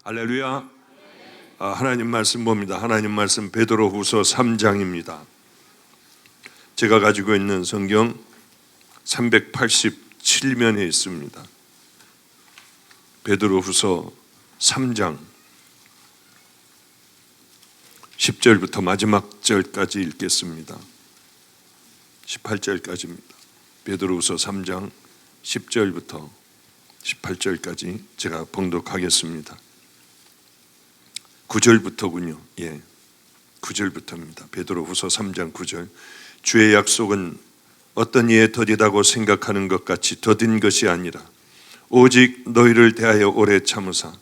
할렐루야. 하나님 말씀 봅니다. 하나님 말씀 베드로후서 3장입니다. 제가 가지고 있는 성경 387면에 있습니다. 베드로후서 3장 10절부터 마지막 절까지 읽겠습니다. 18절까지입니다. 베드로후서 3장 10절부터 18절까지 제가 봉독하겠습니다. 9절부터군요. 9절부터입니다. 베드로후서 3장 9절. 주의 약속은 어떤 이에 더디다고 생각하는 것 같이 더딘 것이 아니라 오직 너희를 대하여 오래 참으사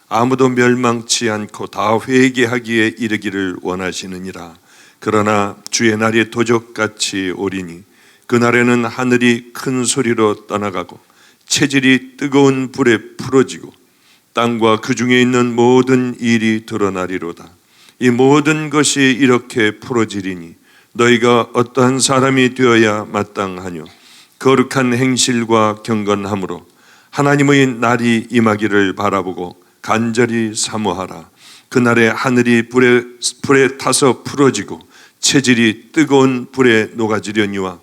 아무도 멸망치 않고 다 회개하기에 이르기를 원하시느니라. 그러나 주의 날이 도적같이 오리니 그날에는 하늘이 큰 소리로 떠나가고 체질이 뜨거운 불에 풀어지고 땅과 그 중에 있는 모든 일이 드러나리로다. 이 모든 것이 이렇게 풀어지리니 너희가 어떠한 사람이 되어야 마땅하뇨. 거룩한 행실과 경건함으로 하나님의 날이 임하기를 바라보고 간절히 사모하라. 그날에 하늘이 불에 타서 풀어지고 체질이 뜨거운 불에 녹아지려니와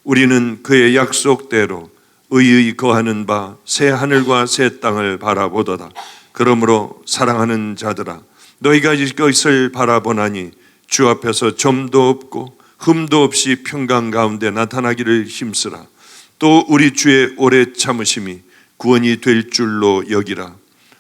우리는 그의 약속대로 의의 거하는 바 새 하늘과 새 땅을 바라보도다. 그러므로 사랑하는 자들아, 너희가 이것을 바라보나니 주 앞에서 점도 없고 흠도 없이 평강 가운데 나타나기를 힘쓰라. 또 우리 주의 오래 참으심이 구원이 될 줄로 여기라.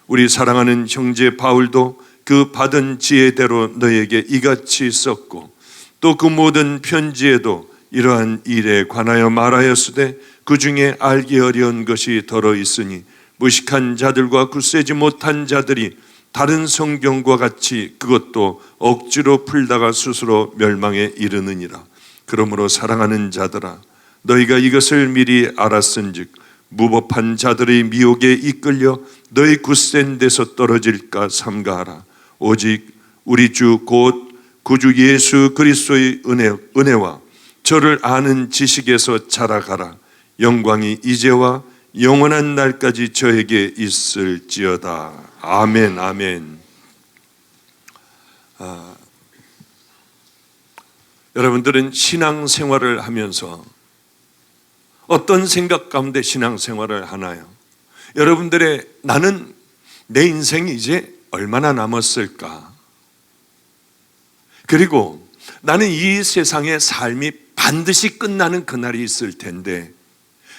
우리 사랑하는 형제 바울도 그 받은 지혜대로 너에게 이같이 썼고 또 그 모든 편지에도 이러한 일에 관하여 말하였으되 그 중에 알기 어려운 것이 더러 있으니 무식한 자들과 굳세지 못한 자들이 다른 성경과 같이 그것도 억지로 풀다가 스스로 멸망에 이르느니라. 그러므로 사랑하는 자들아, 너희가 이것을 미리 알았은즉 무법한 자들의 미혹에 이끌려 너희 굳센 데서 떨어질까 삼가하라. 오직 우리 주 곧 구주 예수 그리스도의 은혜와 저를 아는 지식에서 자라가라. 영광이 이제와 영원한 날까지 저에게 있을지어다. 아멘. 아멘. 여러분들은 신앙생활을 하면서 어떤 생각 가운데 신앙생활을 하나요? 여러분들의 나는 내 인생이 이제 얼마나 남았을까? 그리고 나는 이 세상의 삶이 반드시 끝나는 그날이 있을 텐데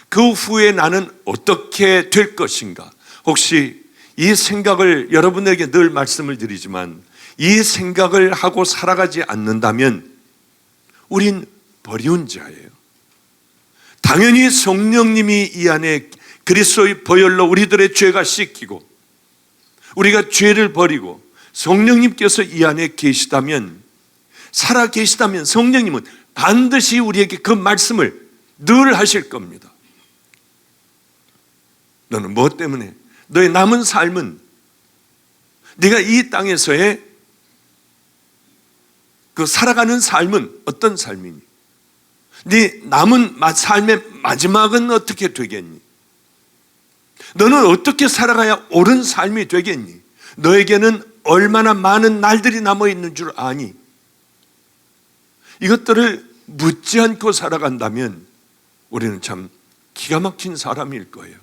그 후에 나는 어떻게 될 것인가? 혹시 이 생각을 여러분에게 늘 말씀을 드리지만 이 생각을 하고 살아가지 않는다면 우린 버리운 자예요. 당연히 성령님이 이 안에 그리스도의 보혈로 우리들의 죄가 씻기고 우리가 죄를 버리고 성령님께서 이 안에 계시다면 살아 계시다면 성령님은 반드시 우리에게 그 말씀을 늘 하실 겁니다. 너는 무엇 때문에? 너의 남은 삶은 네가 이 땅에서의 그 살아가는 삶은 어떤 삶이니? 네 남은 삶의 마지막은 어떻게 되겠니? 너는 어떻게 살아가야 옳은 삶이 되겠니? 너에게는 얼마나 많은 날들이 남아있는 줄 아니? 이것들을 묻지 않고 살아간다면 우리는 참 기가 막힌 사람일 거예요.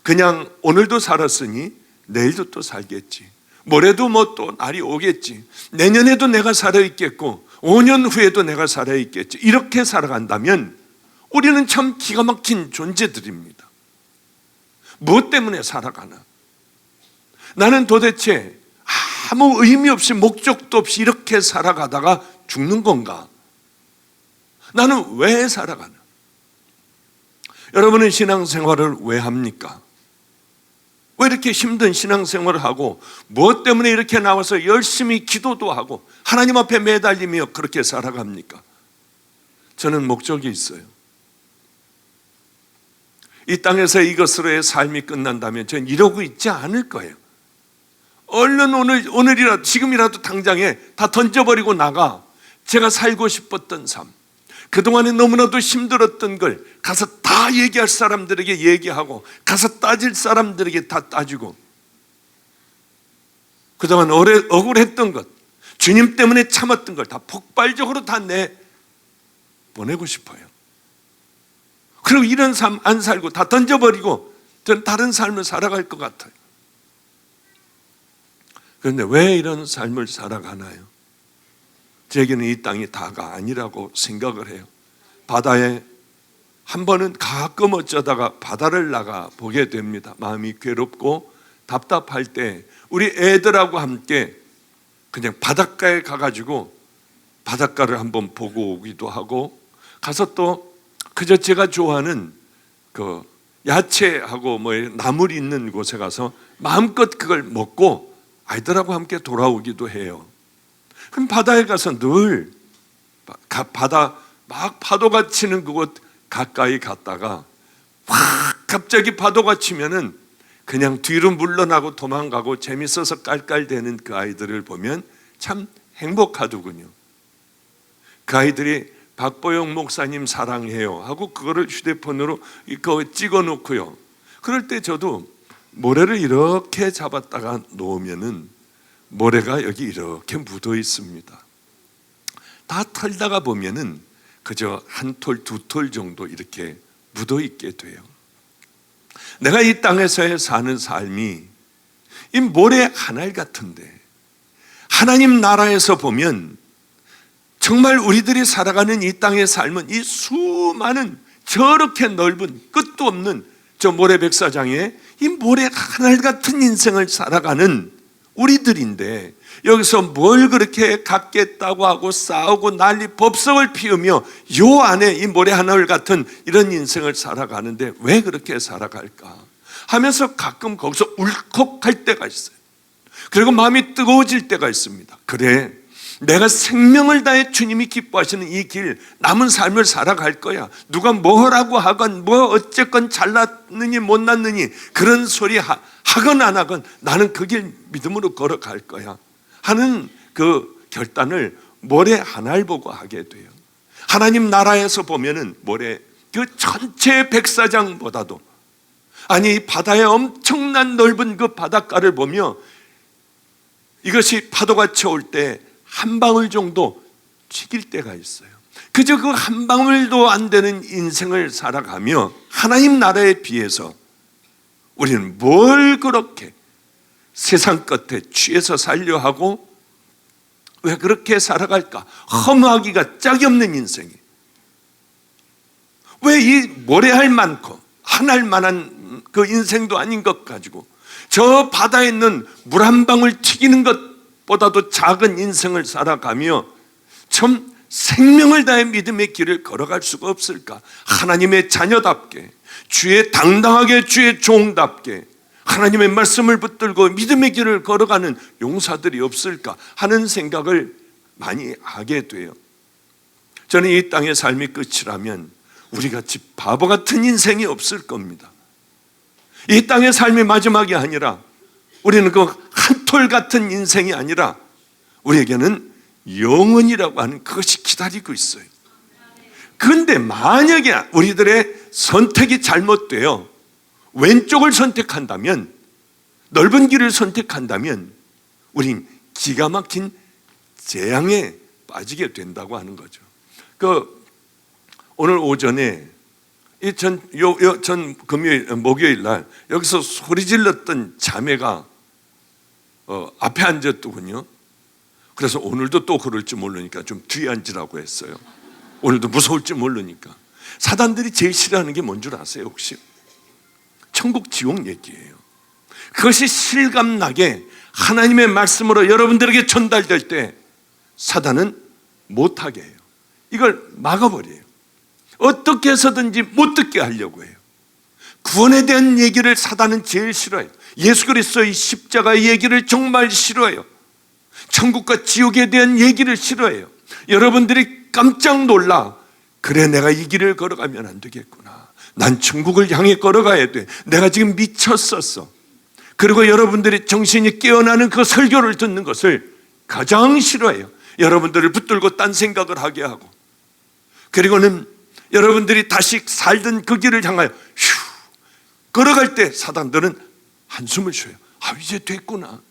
그냥 오늘도 살았으니 내일도 또 살겠지. 모레도 뭐 또 날이 오겠지. 내년에도 내가 살아있겠고 5년 후에도 내가 살아있겠지. 이렇게 살아간다면 우리는 참 기가 막힌 존재들입니다. 무엇 때문에 살아가나? 나는 도대체 아무 의미 없이 목적도 없이 이렇게 살아가다가 죽는 건가? 나는 왜 살아가나? 여러분은 신앙생활을 왜 합니까? 왜 이렇게 힘든 신앙생활을 하고 무엇 때문에 이렇게 나와서 열심히 기도도 하고 하나님 앞에 매달리며 그렇게 살아갑니까? 저는 목적이 있어요. 이 땅에서 이것으로의 삶이 끝난다면 저는 이러고 있지 않을 거예요. 얼른 오늘이라도 지금이라도 당장에 다 던져버리고 나가 제가 살고 싶었던 삶, 그동안에 너무나도 힘들었던 걸 가서 다 얘기할 사람들에게 얘기하고 가서 따질 사람들에게 다 따지고 그동안 오래 억울했던 것, 주님 때문에 참았던 걸 다 폭발적으로 다 내보내고 싶어요. 그리고 이런 삶 안 살고 다 던져버리고 저는 다른 삶을 살아갈 것 같아요. 그런데 왜 이런 삶을 살아가나요? 제게는 이 땅이 다가 아니라고 생각을 해요. 바다에 한 번은 가끔 어쩌다가 바다를 나가 보게 됩니다. 마음이 괴롭고 답답할 때 우리 애들하고 함께 그냥 바닷가에 가가지고 바닷가를 한번 보고 오기도 하고, 가서 또 그저 제가 좋아하는 그 야채하고 뭐 나물 있는 곳에 가서 마음껏 그걸 먹고 아이들하고 함께 돌아오기도 해요. 그럼 바다에 가서 늘 바다 막 파도가 치는 그곳 가까이 갔다가 확 갑자기 파도가 치면은 그냥 뒤로 물러나고 도망가고 재밌어서 깔깔대는 그 아이들을 보면 참 행복하더군요. 그 아이들이 박보영 목사님 사랑해요 하고 그거를 휴대폰으로 이거 찍어 놓고요. 그럴 때 저도 모래를 이렇게 잡았다가 놓으면은 모래가 여기 이렇게 묻어 있습니다. 다 털다가 보면은 그저 한 톨, 두 톨 정도 이렇게 묻어 있게 돼요. 내가 이 땅에서 사는 삶이 이 모래 한 알 같은데, 하나님 나라에서 보면 정말 우리들이 살아가는 이 땅의 삶은 이 수많은 저렇게 넓은 끝도 없는 저 모래백사장에 이 모래 한 알 같은 인생을 살아가는 우리들인데, 여기서 뭘 그렇게 갖겠다고 하고 싸우고 난리 법석을 피우며 요 안에 이 모래 한 알 같은 이런 인생을 살아가는데 왜 그렇게 살아갈까 하면서 가끔 거기서 울컥할 때가 있어요. 그리고 마음이 뜨거워질 때가 있습니다. 그래, 내가 생명을 다해 주님이 기뻐하시는 이 길, 남은 삶을 살아갈 거야. 누가 뭐라고 하건 뭐 어쨌건 잘났느니 못났느니 그런 소리 하건 안 하건 나는 그 길 믿음으로 걸어갈 거야 하는 그 결단을 모래 한 알 보고 하게 돼요. 하나님 나라에서 보면은 모래 그 전체 백사장보다도, 아니 바다의 엄청난 넓은 그 바닷가를 보며 이것이 파도가 쳐올 때 한 방울 정도 튀길 때가 있어요. 그저 그 한 방울도 안 되는 인생을 살아가며 하나님 나라에 비해서 우리는 뭘 그렇게 세상 끝에 취해서 살려 하고 왜 그렇게 살아갈까? 허무하기가 짝이 없는 인생이, 왜 이 모래알 많고 한 알만한 그 인생도 아닌 것 가지고 저 바다에 있는 물 한 방울 튀기는 것보다도 작은 인생을 살아가며 참 생명을 다해 믿음의 길을 걸어갈 수가 없을까? 하나님의 자녀답게, 주의 당당하게 주의 종답게 하나님의 말씀을 붙들고 믿음의 길을 걸어가는 용사들이 없을까 하는 생각을 많이 하게 돼요. 저는 이 땅의 삶이 끝이라면 우리같이 바보 같은 인생이 없을 겁니다. 이 땅의 삶이 마지막이 아니라, 우리는 그 한 톨 같은 인생이 아니라 우리에게는 영원이라고 하는 그것이 기다리고 있어요. 그런데 만약에 우리들의 선택이 잘못되어 왼쪽을 선택한다면, 넓은 길을 선택한다면 우린 기가 막힌 재앙에 빠지게 된다고 하는 거죠. 오늘 오전에 전 금요일, 목요일 날 여기서 소리 질렀던 자매가 앞에 앉았더군요. 그래서 오늘도 또 그럴지 모르니까 좀 뒤에 앉으라고 했어요. 오늘도 무서울지 모르니까. 사단들이 제일 싫어하는 게 뭔 줄 아세요 혹시? 천국 지옥 얘기예요. 그것이 실감나게 하나님의 말씀으로 여러분들에게 전달될 때 사단은 못하게 해요. 이걸 막아버려요. 어떻게 해서든지 못 듣게 하려고 해요. 구원에 대한 얘기를 사단은 제일 싫어해요. 예수 그리스도의 십자가의 얘기를 정말 싫어해요. 천국과 지옥에 대한 얘기를 싫어해요. 여러분들이 깜짝 놀라, 그래 내가 이 길을 걸어가면 안 되겠구나, 난 천국을 향해 걸어가야 돼, 내가 지금 미쳤었어. 그리고 여러분들이 정신이 깨어나는 그 설교를 듣는 것을 가장 싫어해요. 여러분들을 붙들고 딴 생각을 하게 하고, 그리고는 여러분들이 다시 살던 그 길을 향하여 휴 걸어갈 때 사단들은 한숨을 쉬어요. 아, 이제 됐구나.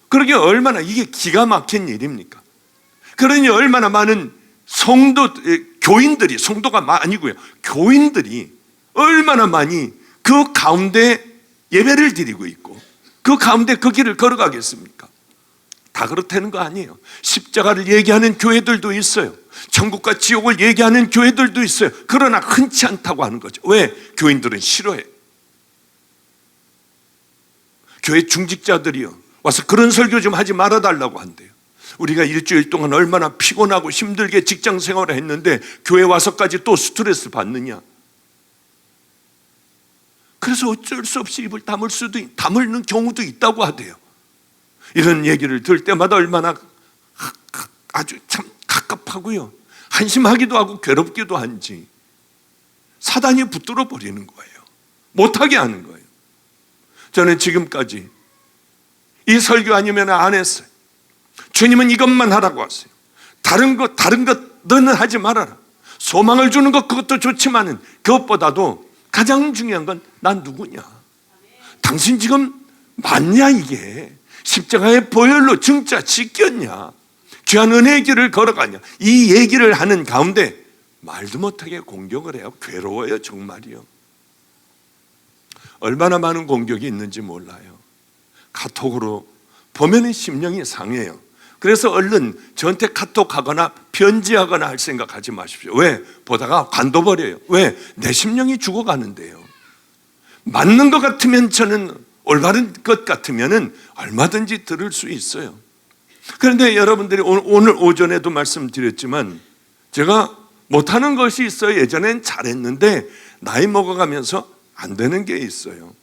그러게 얼마나 이게 기가 막힌 일입니까? 그러니 얼마나 많은 교인들이, 성도가 아니고요, 교인들이 얼마나 많이 그 가운데 예배를 드리고 있고 그 가운데 그 길을 걸어가겠습니까? 다 그렇다는 거 아니에요. 십자가를 얘기하는 교회들도 있어요. 천국과 지옥을 얘기하는 교회들도 있어요. 그러나 흔치 않다고 하는 거죠. 왜? 교인들은 싫어해. 교회 중직자들이요, 와서 그런 설교 좀 하지 말아달라고 한대요. 우리가 일주일 동안 얼마나 피곤하고 힘들게 직장 생활을 했는데 교회 와서까지 또 스트레스 받느냐. 그래서 어쩔 수 없이 입을 다물는 경우도 있다고 하대요. 이런 얘기를 들을 때마다 얼마나 아주 참 갑갑하고요, 한심하기도 하고 괴롭기도 한지 사단이 붙들어 버리는 거예요. 못하게 하는 거예요. 저는 지금까지 이 설교 아니면 안 했어요. 주님은 이것만 하라고 하세요. 다른 것 너는 하지 말아라. 소망을 주는 것, 그것도 좋지만은 그것보다도 가장 중요한 건 난 누구냐, 당신 지금 맞냐, 이게 십자가의 보혈로 진짜 지켰냐, 귀한 은혜의 길을 걸어가냐, 이 얘기를 하는 가운데 말도 못하게 공격을 해요. 괴로워요, 정말이요. 얼마나 많은 공격이 있는지 몰라요. 카톡으로 보면은 심령이 상해요. 그래서 얼른 저한테 카톡하거나 편지하거나 할 생각하지 마십시오. 왜? 보다가 관둬버려요. 왜? 내 심령이 죽어가는데요. 맞는 것 같으면, 저는 올바른 것 같으면 얼마든지 들을 수 있어요. 그런데 여러분들이 오늘 오전에도 말씀드렸지만 제가 못하는 것이 있어요. 예전엔 잘했는데 나이 먹어가면서 안 되는 게 있어요.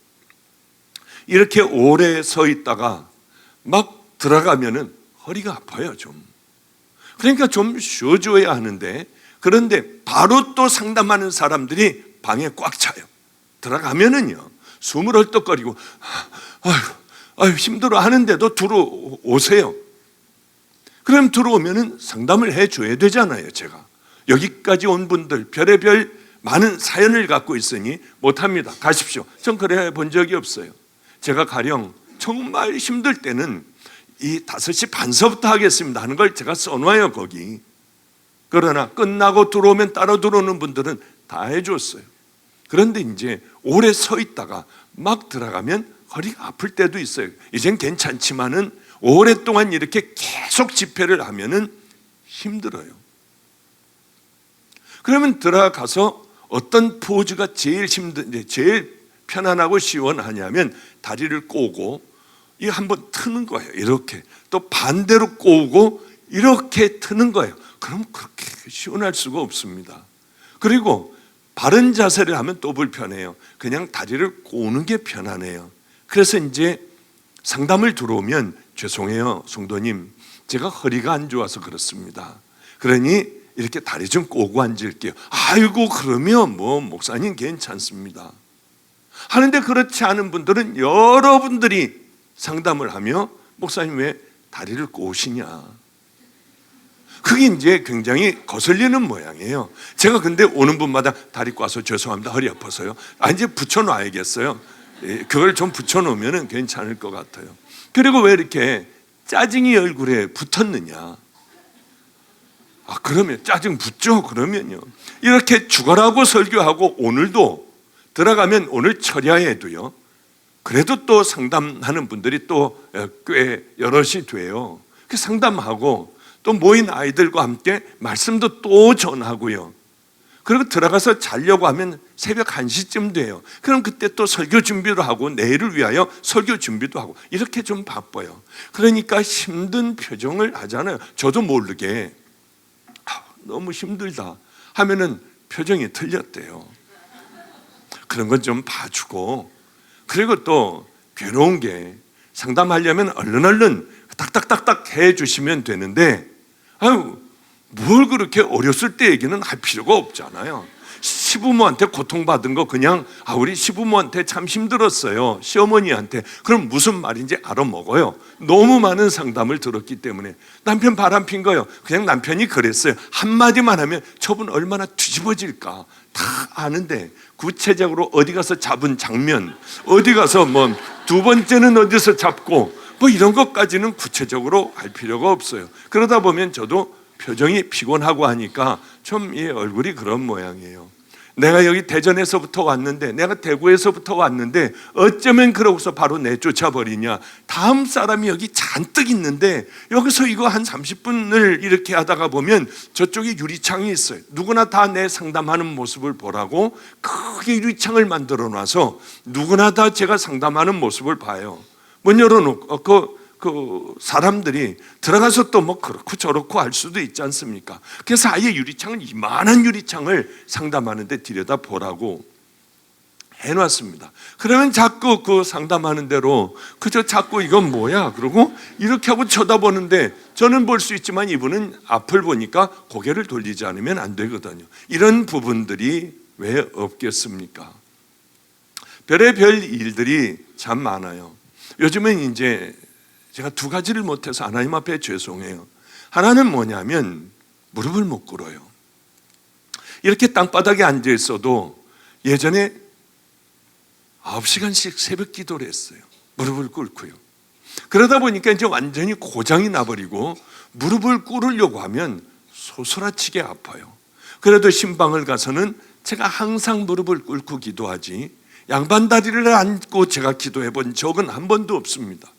이렇게 오래 서 있다가 막 들어가면은 허리가 아파요, 좀. 그러니까 좀 쉬어줘야 하는데, 그런데 바로 또 상담하는 사람들이 방에 꽉 차요. 들어가면은요, 숨을 헐떡거리고 아유 힘들어 하는데도 들어오세요. 그럼 들어오면은 상담을 해줘야 되잖아요. 제가 여기까지 온 분들 별의별 많은 사연을 갖고 있으니 못합니다, 가십시오. 전 그래 본 적이 없어요. 제가 가령 정말 힘들 때는 이 5시 반서부터 하겠습니다 하는 걸 제가 써놔요, 거기. 그러나 끝나고 들어오면 따로 들어오는 분들은 다 해줬어요. 그런데 이제 오래 서 있다가 막 들어가면 허리가 아플 때도 있어요. 이젠 괜찮지만은 오랫동안 이렇게 계속 집회를 하면은 힘들어요. 그러면 들어가서 어떤 포즈가 제일 편안하고 시원하냐면 다리를 꼬고 이 한번 트는 거예요. 이렇게 또 반대로 꼬고 이렇게 트는 거예요. 그럼 그렇게 시원할 수가 없습니다. 그리고 바른 자세를 하면 또 불편해요. 그냥 다리를 꼬는 게 편하네요. 그래서 이제 상담을 들어오면 죄송해요, 성도님, 제가 허리가 안 좋아서 그렇습니다. 그러니 이렇게 다리 좀 꼬고 앉을게요. 아이고, 그러면 뭐 목사님 괜찮습니다 하는데, 그렇지 않은 분들은 여러분들이 상담을 하며 목사님 왜 다리를 꼬시냐, 그게 이제 굉장히 거슬리는 모양이에요. 제가 근데 오는 분마다 다리 꼬아서 죄송합니다, 허리 아파서요. 이제 붙여놔야겠어요. 그걸 좀 붙여놓으면 괜찮을 것 같아요. 그리고 왜 이렇게 짜증이 얼굴에 붙었느냐, 그러면 짜증 붙죠. 그러면요, 이렇게 죽어라고 설교하고 오늘도 들어가면 오늘 철야에도요, 그래도 또 상담하는 분들이 또 꽤 여럿이 돼요. 그 상담하고 또 모인 아이들과 함께 말씀도 또 전하고요. 그리고 들어가서 자려고 하면 새벽 1시쯤 돼요. 그럼 그때 또 설교 준비도 하고 내일을 위하여 설교 준비도 하고 이렇게 좀 바빠요. 그러니까 힘든 표정을 하잖아요. 저도 모르게 너무 힘들다 하면은 표정이 틀렸대요. 그런 건 좀 봐주고, 그리고 또 괴로운 게 상담하려면 얼른 딱딱딱딱 해주시면 되는데, 뭘 그렇게 어렸을 때 얘기는 할 필요가 없잖아요. 시부모한테 고통받은 거 그냥 우리 시부모한테 참 힘들었어요, 시어머니한테, 그럼 무슨 말인지 알아먹어요. 너무 많은 상담을 들었기 때문에. 남편 바람핀 거예요. 그냥 남편이 그랬어요. 한마디만 하면 저분 얼마나 뒤집어질까 다 아는데, 구체적으로 어디 가서 잡은 장면, 어디 가서 뭐 두 번째는 어디서 잡고 뭐 이런 것까지는 구체적으로 알 필요가 없어요. 그러다 보면 저도 표정이 피곤하고 하니까 좀 이 얼굴이 그런 모양이에요. 내가 여기 대전에서부터 왔는데, 내가 대구에서부터 왔는데 어쩌면 그러고서 바로 내쫓아 버리냐. 다음 사람이 여기 잔뜩 있는데 여기서 이거 한 30분을 이렇게 하다가 보면 저쪽에 유리창이 있어요. 누구나 다 내 상담하는 모습을 보라고 크게 유리창을 만들어 놔서 누구나 다 제가 상담하는 모습을 봐요. 문 열어놓고 그 사람들이 들어가서 또 뭐 그렇고 저렇고 할 수도 있지 않습니까? 그래서 아예 유리창을, 이만한 유리창을 상담하는데 들여다 보라고 해놨습니다. 그러면 자꾸 그 상담하는 대로 그저 자꾸 이건 뭐야? 그러고 이렇게 하고 쳐다보는데 저는 볼 수 있지만 이분은 앞을 보니까 고개를 돌리지 않으면 안 되거든요. 이런 부분들이 왜 없겠습니까? 별의별 일들이 참 많아요. 요즘은 이제 제가 두 가지를 못해서 하나님 앞에 죄송해요. 하나는 뭐냐면 무릎을 못 꿇어요. 이렇게 땅바닥에 앉아 있어도 예전에 9시간씩 새벽 기도를 했어요. 무릎을 꿇고요. 그러다 보니까 이제 완전히 고장이 나버리고 무릎을 꿇으려고 하면 소스라치게 아파요. 그래도 신방을 가서는 제가 항상 무릎을 꿇고 기도하지 양반 다리를 안고 제가 기도해 본 적은 한 번도 없습니다.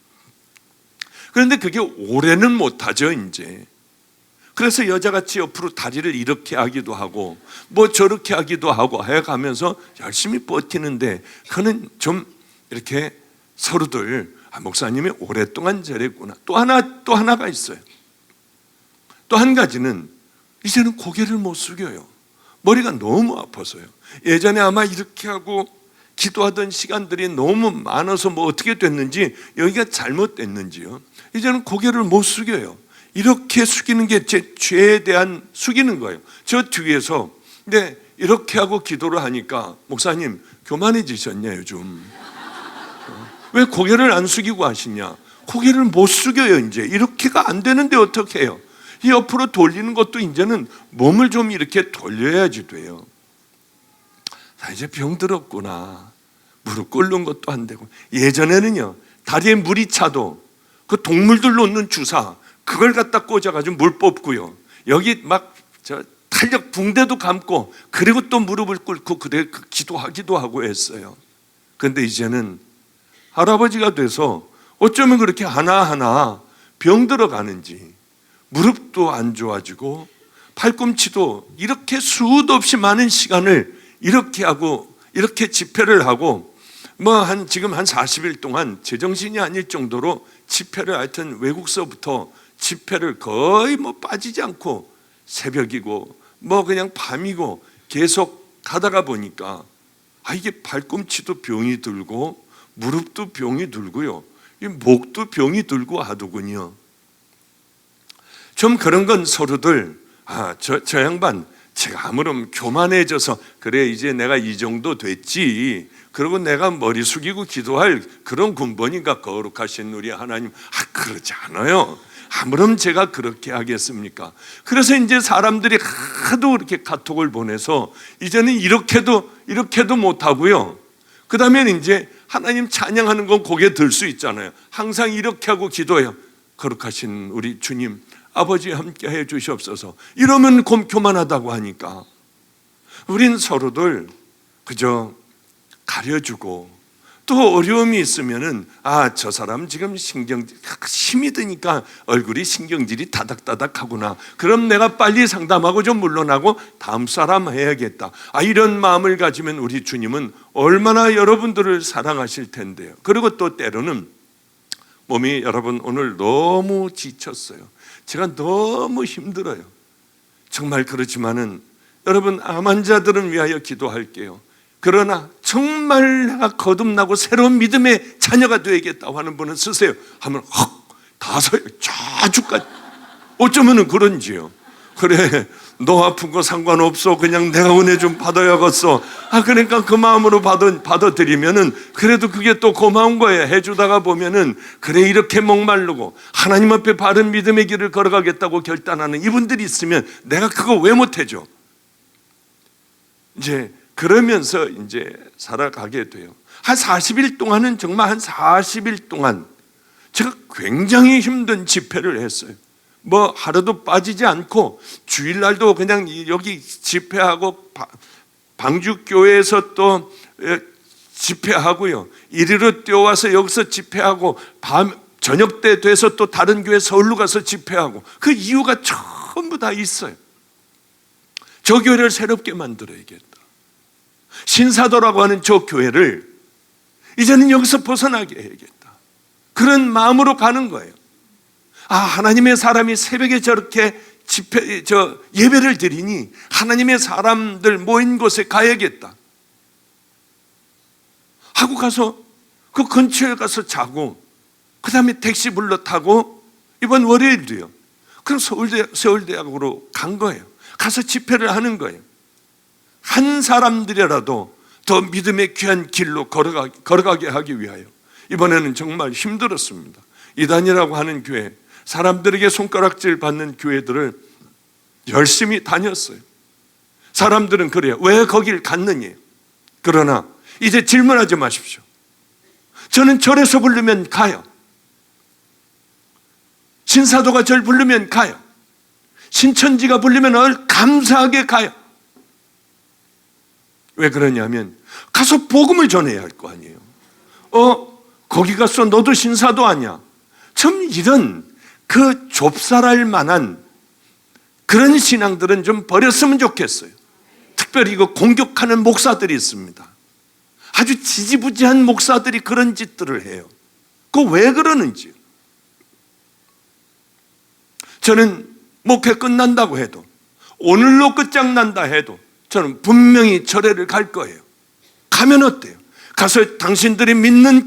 그런데 그게 오래는 못하죠 이제. 그래서 여자같이 옆으로 다리를 이렇게 하기도 하고 뭐 저렇게 하기도 하고 해가면서 열심히 버티는데, 그는 좀 이렇게 서로들 목사님이 오랫동안 저랬구나. 또 하나가 있어요. 또 한 가지는 이제는 고개를 못 숙여요. 머리가 너무 아파서요. 예전에 아마 이렇게 하고 기도하던 시간들이 너무 많아서 뭐 어떻게 됐는지, 여기가 잘못됐는지요, 이제는 고개를 못 숙여요. 이렇게 숙이는 게 제 죄에 대한 숙이는 거예요. 저 뒤에서 근데 이렇게 하고 기도를 하니까 목사님 교만해지셨냐 요즘? 왜 고개를 안 숙이고 하시냐? 고개를 못 숙여요. 이제 이렇게가 안 되는데 어떻게 해요? 이 옆으로 돌리는 것도 이제는 몸을 좀 이렇게 돌려야지 돼요. 자, 이제 병들었구나. 무릎 꿇는 것도 안 되고. 예전에는요 다리에 물이 차도 그 동물들 놓는 주사 그걸 갖다 꽂아가지고 물 뽑고요, 여기 막 탄력 붕대도 감고 그리고 또 무릎을 꿇고 그래 기도하기도 하고 했어요. 그런데 이제는 할아버지가 돼서 어쩌면 그렇게 하나하나 병들어 가는지 무릎도 안 좋아지고 팔꿈치도 이렇게 수도 없이 많은 시간을 이렇게 하고 이렇게 집회를 하고 지금 한 40일 동안 제정신이 아닐 정도로 집회를, 하여튼 외국서부터 집회를 거의 빠지지 않고 새벽이고 그냥 밤이고 계속 가다가 보니까 이게 팔꿈치도 병이 들고 무릎도 병이 들고요, 이 목도 병이 들고 하더군요. 좀 그런 건 서로들 저 양반 제가 아무런 교만해져서 그래 이제 내가 이 정도 됐지, 그리고 내가 머리 숙이고 기도할 그런 군번인가 거룩하신 우리 하나님, 그러지 않아요. 아무럼 제가 그렇게 하겠습니까? 그래서 이제 사람들이 하도 이렇게 카톡을 보내서 이제는 이렇게도 못하고요, 그 다음에 이제 하나님 찬양하는 건 고개 들 수 있잖아요. 항상 이렇게 하고 기도해요. 거룩하신 우리 주님 아버지 함께 해 주시옵소서. 이러면 교만하다고 하니까 우린 서로들 그저 가려주고, 또 어려움이 있으면은 저 사람 지금 힘이 드니까 얼굴이 신경질이 다닥다닥하구나, 그럼 내가 빨리 상담하고 좀 물러나고 다음 사람 해야겠다. 이런 마음을 가지면 우리 주님은 얼마나 여러분들을 사랑하실 텐데요. 그리고 또 때로는 몸이, 여러분 오늘 너무 지쳤어요. 제가 너무 힘들어요. 정말 그렇지만은 여러분 암 환자들은 위하여 기도할게요. 그러나 정말 내가 거듭나고 새로운 믿음의 자녀가 되겠다고 하는 분은 쓰세요. 하면 다 서요. 자주까지. 어쩌면 그런지요. 그래 너 아픈 거 상관없어, 그냥 내가 은혜 좀 받아야겠어. 그러니까 그 마음으로 받아들이면은 그래도 그게 또 고마운 거예요. 해주다가 보면은 그래 이렇게 목마르고 하나님 앞에 바른 믿음의 길을 걸어가겠다고 결단하는 이분들이 있으면 내가 그거 왜 못해줘? 이제 그러면서 이제 살아가게 돼요. 한 40일 동안은 정말 한 40일 동안 제가 굉장히 힘든 집회를 했어요. 뭐 하루도 빠지지 않고 주일날도 그냥 여기 집회하고 방주교회에서 또 집회하고요. 이리로 뛰어와서 여기서 집회하고 저녁 때 돼서 또 다른 교회 서울로 가서 집회하고 그 이유가 전부 다 있어요. 저 교회를 새롭게 만들어야겠다. 신사도라고 하는 저 교회를 이제는 여기서 벗어나게 해야겠다. 그런 마음으로 가는 거예요. 하나님의 사람이 새벽에 저렇게 예배를 드리니 하나님의 사람들 모인 곳에 가야겠다 하고 가서 그 근처에 가서 자고 그 다음에 택시 불러 타고 이번 월요일도요. 그럼 서울대학으로 간 거예요. 가서 집회를 하는 거예요. 한 사람들이라도 더 믿음의 귀한 길로 걸어가게 하기 위하여. 이번에는 정말 힘들었습니다. 이단이라고 하는 교회, 사람들에게 손가락질 받는 교회들을 열심히 다녔어요. 사람들은 그래요. 왜 거길 갔느냐. 그러나 이제 질문하지 마십시오. 저는 절에서 부르면 가요. 신사도가 절 부르면 가요. 신천지가 부르면 감사하게 가요. 왜 그러냐면 가서 복음을 전해야 할 거 아니에요. 거기 가서 너도 신사도 아니야. 참 이런 그 좁쌀할 만한 그런 신앙들은 좀 버렸으면 좋겠어요. 특별히 그 공격하는 목사들이 있습니다. 아주 지지부지한 목사들이 그런 짓들을 해요. 그거 왜 그러는지. 저는 목회 끝난다고 해도 오늘로 끝장난다 해도 저는 분명히 절에를 갈 거예요. 가면 어때요? 가서 당신들이 믿는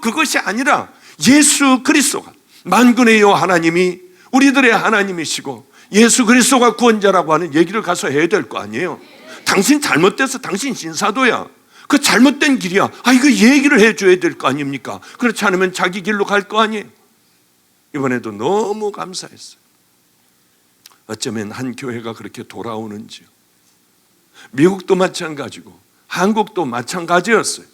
그것이 아니라 예수 그리스도가 만군의 여호와 하나님이 우리들의 하나님이시고 예수 그리스도가 구원자라고 하는 얘기를 가서 해야 될 거 아니에요. 당신 잘못돼서 당신 신사도야. 그 잘못된 길이야. 이거 얘기를 해줘야 될 거 아닙니까? 그렇지 않으면 자기 길로 갈 거 아니에요. 이번에도 너무 감사했어요. 어쩌면 한 교회가 그렇게 돌아오는지요. 미국도 마찬가지고 한국도 마찬가지였어요.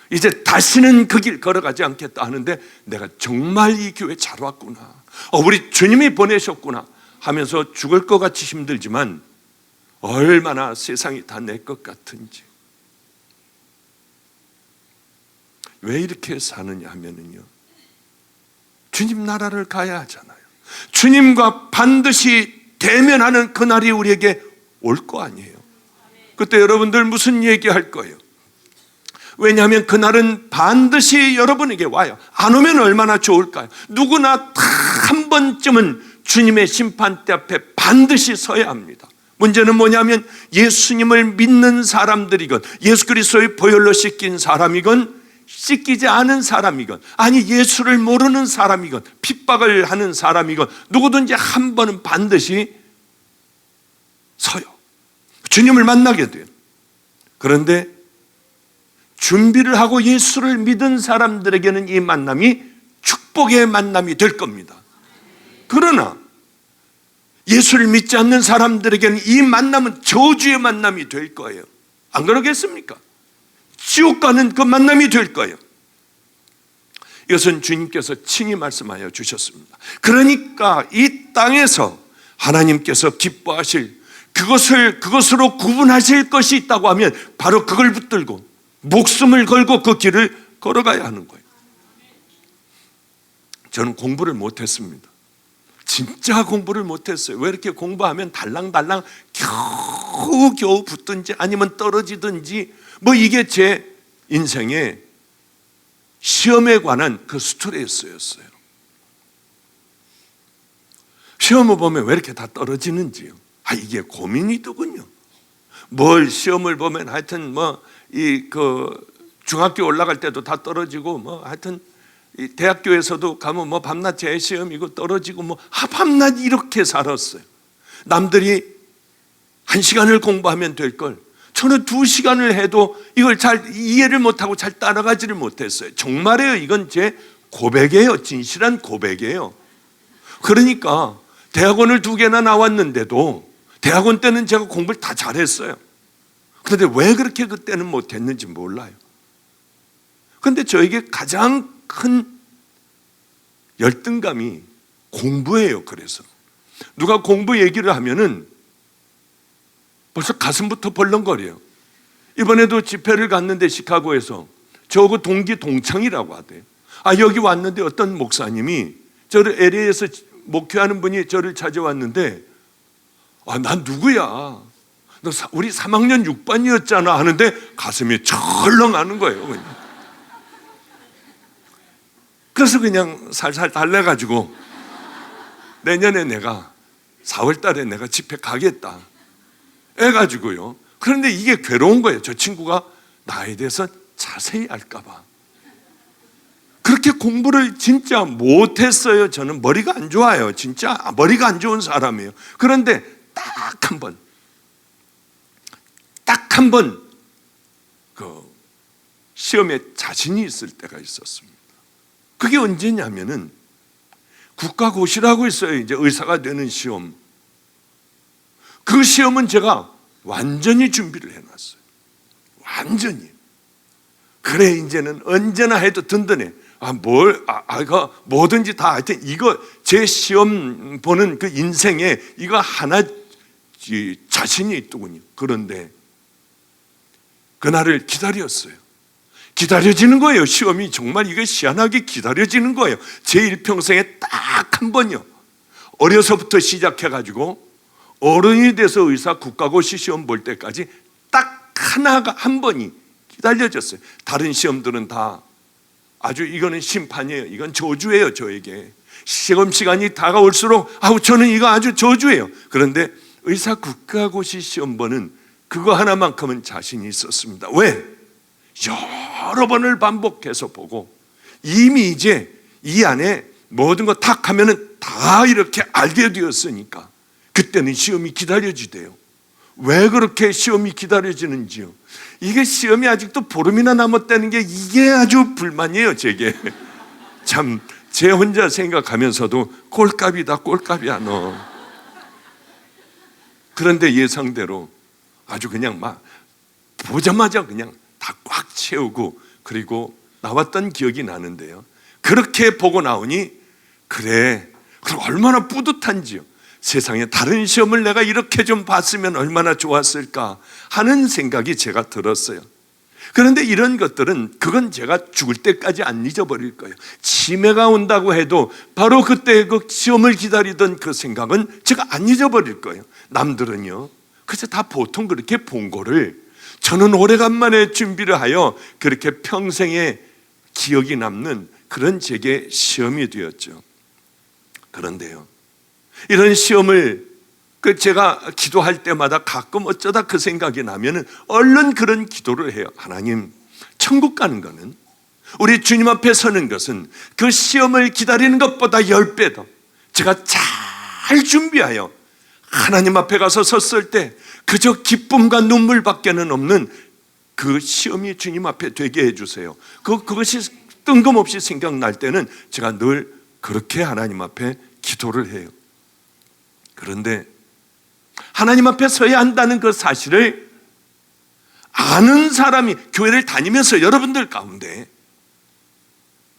이제 다시는 그 길 걸어가지 않겠다 하는데 내가 정말 이 교회 잘 왔구나. 우리 주님이 보내셨구나 하면서 죽을 것 같이 힘들지만 얼마나 세상이 다 내 것 같은지. 왜 이렇게 사느냐 하면은요, 주님 나라를 가야 하잖아요. 주님과 반드시 대면하는 그날이 우리에게 올 거 아니에요. 그때 여러분들 무슨 얘기할 거예요? 왜냐하면 그날은 반드시 여러분에게 와요. 안 오면 얼마나 좋을까요? 누구나 다 한 번쯤은 주님의 심판대 앞에 반드시 서야 합니다. 문제는 뭐냐면 예수님을 믿는 사람들이건 예수 그리스도의 보혈로 씻긴 사람이건 씻기지 않은 사람이건 아니 예수를 모르는 사람이건 핍박을 하는 사람이건 누구든지 한 번은 반드시 서요. 주님을 만나게 돼요. 그런데 준비를 하고 예수를 믿은 사람들에게는 이 만남이 축복의 만남이 될 겁니다. 그러나 예수를 믿지 않는 사람들에게는 이 만남은 저주의 만남이 될 거예요. 안 그러겠습니까? 지옥 가는 그 만남이 될 거예요. 이것은 주님께서 친히 말씀하여 주셨습니다. 그러니까 이 땅에서 하나님께서 기뻐하실 그것으로 구분하실 것이 있다고 하면 바로 그걸 붙들고 목숨을 걸고 그 길을 걸어가야 하는 거예요. 저는 공부를 못했습니다. 진짜 공부를 못했어요. 왜 이렇게 공부하면 달랑달랑 겨우 붙든지 아니면 떨어지든지 뭐 이게 제 인생의 시험에 관한 그 스트레스였어요. 시험을 보면 왜 이렇게 다 떨어지는지요. 이게 고민이더군요. 뭘 시험을 보면 하여튼 중학교 올라갈 때도 다 떨어지고 하여튼 이 대학교에서도 가면 밤낮 재시험이고 떨어지고 밤낮 이렇게 살았어요. 남들이 1시간을 공부하면 될 걸 저는 2시간을 해도 이걸 잘 이해를 못하고 잘 따라가지를 못했어요. 정말이에요. 이건 제 고백이에요. 진실한 고백이에요. 그러니까 대학원을 2개나 나왔는데도 대학원 때는 제가 공부를 다 잘했어요. 그런데 왜 그렇게 그때는 못했는지 몰라요. 그런데 저에게 가장 큰 열등감이 공부예요. 그래서 누가 공부 얘기를 하면은 벌써 가슴부터 벌렁거려요. 이번에도 집회를 갔는데 시카고에서 저하고 동기 동창이라고 하대요. 여기 왔는데 어떤 목사님이 저를 LA에서 목회하는 분이 저를 찾아왔는데 난 누구야? 너 우리 3학년 6반이었잖아 하는데 가슴이 철렁하는 거예요. 그냥. 그래서 그냥 살살 달래가지고 내년에 내가 4월 달에 내가 집회 가겠다 해가지고요. 그런데 이게 괴로운 거예요. 저 친구가 나에 대해서 자세히 알까 봐. 그렇게 공부를 진짜 못했어요. 저는 머리가 안 좋아요. 진짜 머리가 안 좋은 사람이에요. 그런데 딱 한 번 그 시험에 자신이 있을 때가 있었습니다. 그게 언제냐면은 국가고시라고 있어요. 이제 의사가 되는 시험. 그 시험은 제가 완전히 준비를 해놨어요. 완전히. 그래 이제는 언제나 해도 든든해. 뭐든지 다 하여튼 이거 제 시험 보는 그 인생에 이거 하나 자신이 있더군요. 그런데 그날을 기다렸어요. 기다려지는 거예요. 시험이 정말 이게 희한하게 기다려지는 거예요. 제 일평생에 딱 한 번요. 어려서부터 시작해가지고 어른이 돼서 의사 국가고시 시험 볼 때까지 딱 한 번이 기다려졌어요. 다른 시험들은 다 아주 이거는 심판이에요. 이건 저주예요. 저에게 시험 시간이 다가올수록 저는 이거 아주 저주예요. 그런데 의사 국가고시 시험번은 그거 하나만큼은 자신이 있었습니다. 왜? 여러 번을 반복해서 보고 이미 이제 이 안에 모든 거 탁 하면은 다 이렇게 알게 되었으니까 그때는 시험이 기다려지대요. 왜 그렇게 시험이 기다려지는지요? 이게 시험이 아직도 보름이나 남았다는 게 이게 아주 불만이에요. 제게 참 제 혼자 생각하면서도 꼴값이다 꼴값이야 너. 그런데 예상대로 아주 그냥 막 보자마자 그냥 다 꽉 채우고 그리고 나왔던 기억이 나는데요. 그렇게 보고 나오니 그래 그럼 얼마나 뿌듯한지요. 세상에 다른 시험을 내가 이렇게 좀 봤으면 얼마나 좋았을까 하는 생각이 제가 들었어요. 그런데 이런 것들은 그건 제가 죽을 때까지 안 잊어버릴 거예요. 치매가 온다고 해도 바로 그때 그 시험을 기다리던 그 생각은 제가 안 잊어버릴 거예요. 남들은요 그래서 다 보통 그렇게 본 거를 저는 오래간만에 준비를 하여 그렇게 평생에 기억이 남는 그런 제게 시험이 되었죠. 그런데요 이런 시험을 제가 기도할 때마다 가끔 어쩌다 그 생각이 나면은 얼른 그런 기도를 해요. 하나님, 천국 가는 거는 우리 주님 앞에 서는 것은 그 시험을 기다리는 것보다 10배 더 제가 잘 준비하여 하나님 앞에 가서 섰을 때 그저 기쁨과 눈물밖에는 없는 그 시험이 주님 앞에 되게 해주세요. 그것이 뜬금없이 생각날 때는 제가 늘 그렇게 하나님 앞에 기도를 해요. 그런데 하나님 앞에 서야 한다는 그 사실을 아는 사람이 교회를 다니면서 여러분들 가운데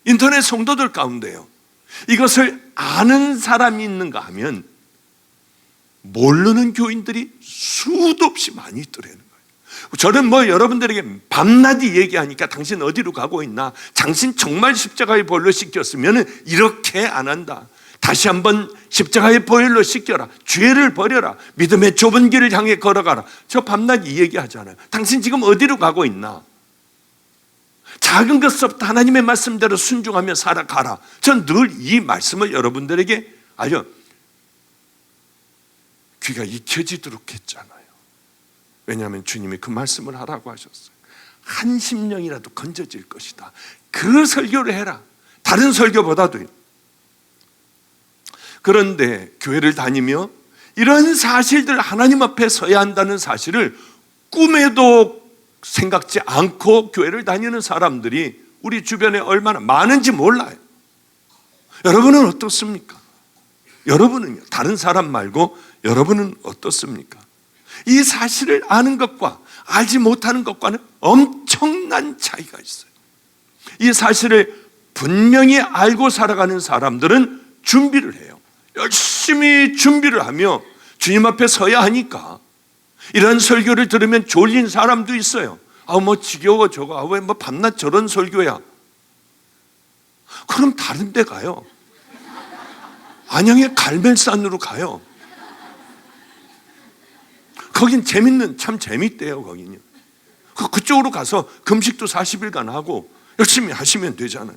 인터넷 성도들 가운데요 이것을 아는 사람이 있는가 하면 모르는 교인들이 수도 없이 많이 있더라는 거예요. 저는 여러분들에게 밤낮이 얘기하니까 당신 어디로 가고 있나? 당신 정말 십자가에 보혈로 씻겼으면 이렇게 안 한다. 다시 한번 십자가의 보혈로 씻겨라. 죄를 버려라. 믿음의 좁은 길을 향해 걸어가라. 저 밤낮 이 얘기하잖아요. 당신 지금 어디로 가고 있나? 작은 것부터 하나님의 말씀대로 순종하며 살아가라. 전 늘 이 말씀을 여러분들에게 아주 귀가 익혀지도록 했잖아요. 왜냐하면 주님이 그 말씀을 하라고 하셨어요. 한 심령이라도 건져질 것이다. 그 설교를 해라. 다른 설교보다도요. 그런데 교회를 다니며 이런 사실들 하나님 앞에 서야 한다는 사실을 꿈에도 생각지 않고 교회를 다니는 사람들이 우리 주변에 얼마나 많은지 몰라요. 여러분은 어떻습니까? 여러분은요, 다른 사람 말고 여러분은 어떻습니까? 이 사실을 아는 것과 알지 못하는 것과는 엄청난 차이가 있어요. 이 사실을 분명히 알고 살아가는 사람들은 준비를 해요. 열심히 준비를 하며 주님 앞에 서야 하니까. 이런 설교를 들으면 졸린 사람도 있어요. 뭐 지겨워 저거. 왜 뭐 밤낮 저런 설교야. 그럼 다른 데 가요. 안양의 갈멜산으로 가요. 거긴 참 재밌대요. 거긴요. 그쪽으로 가서 금식도 40일간 하고 열심히 하시면 되잖아요.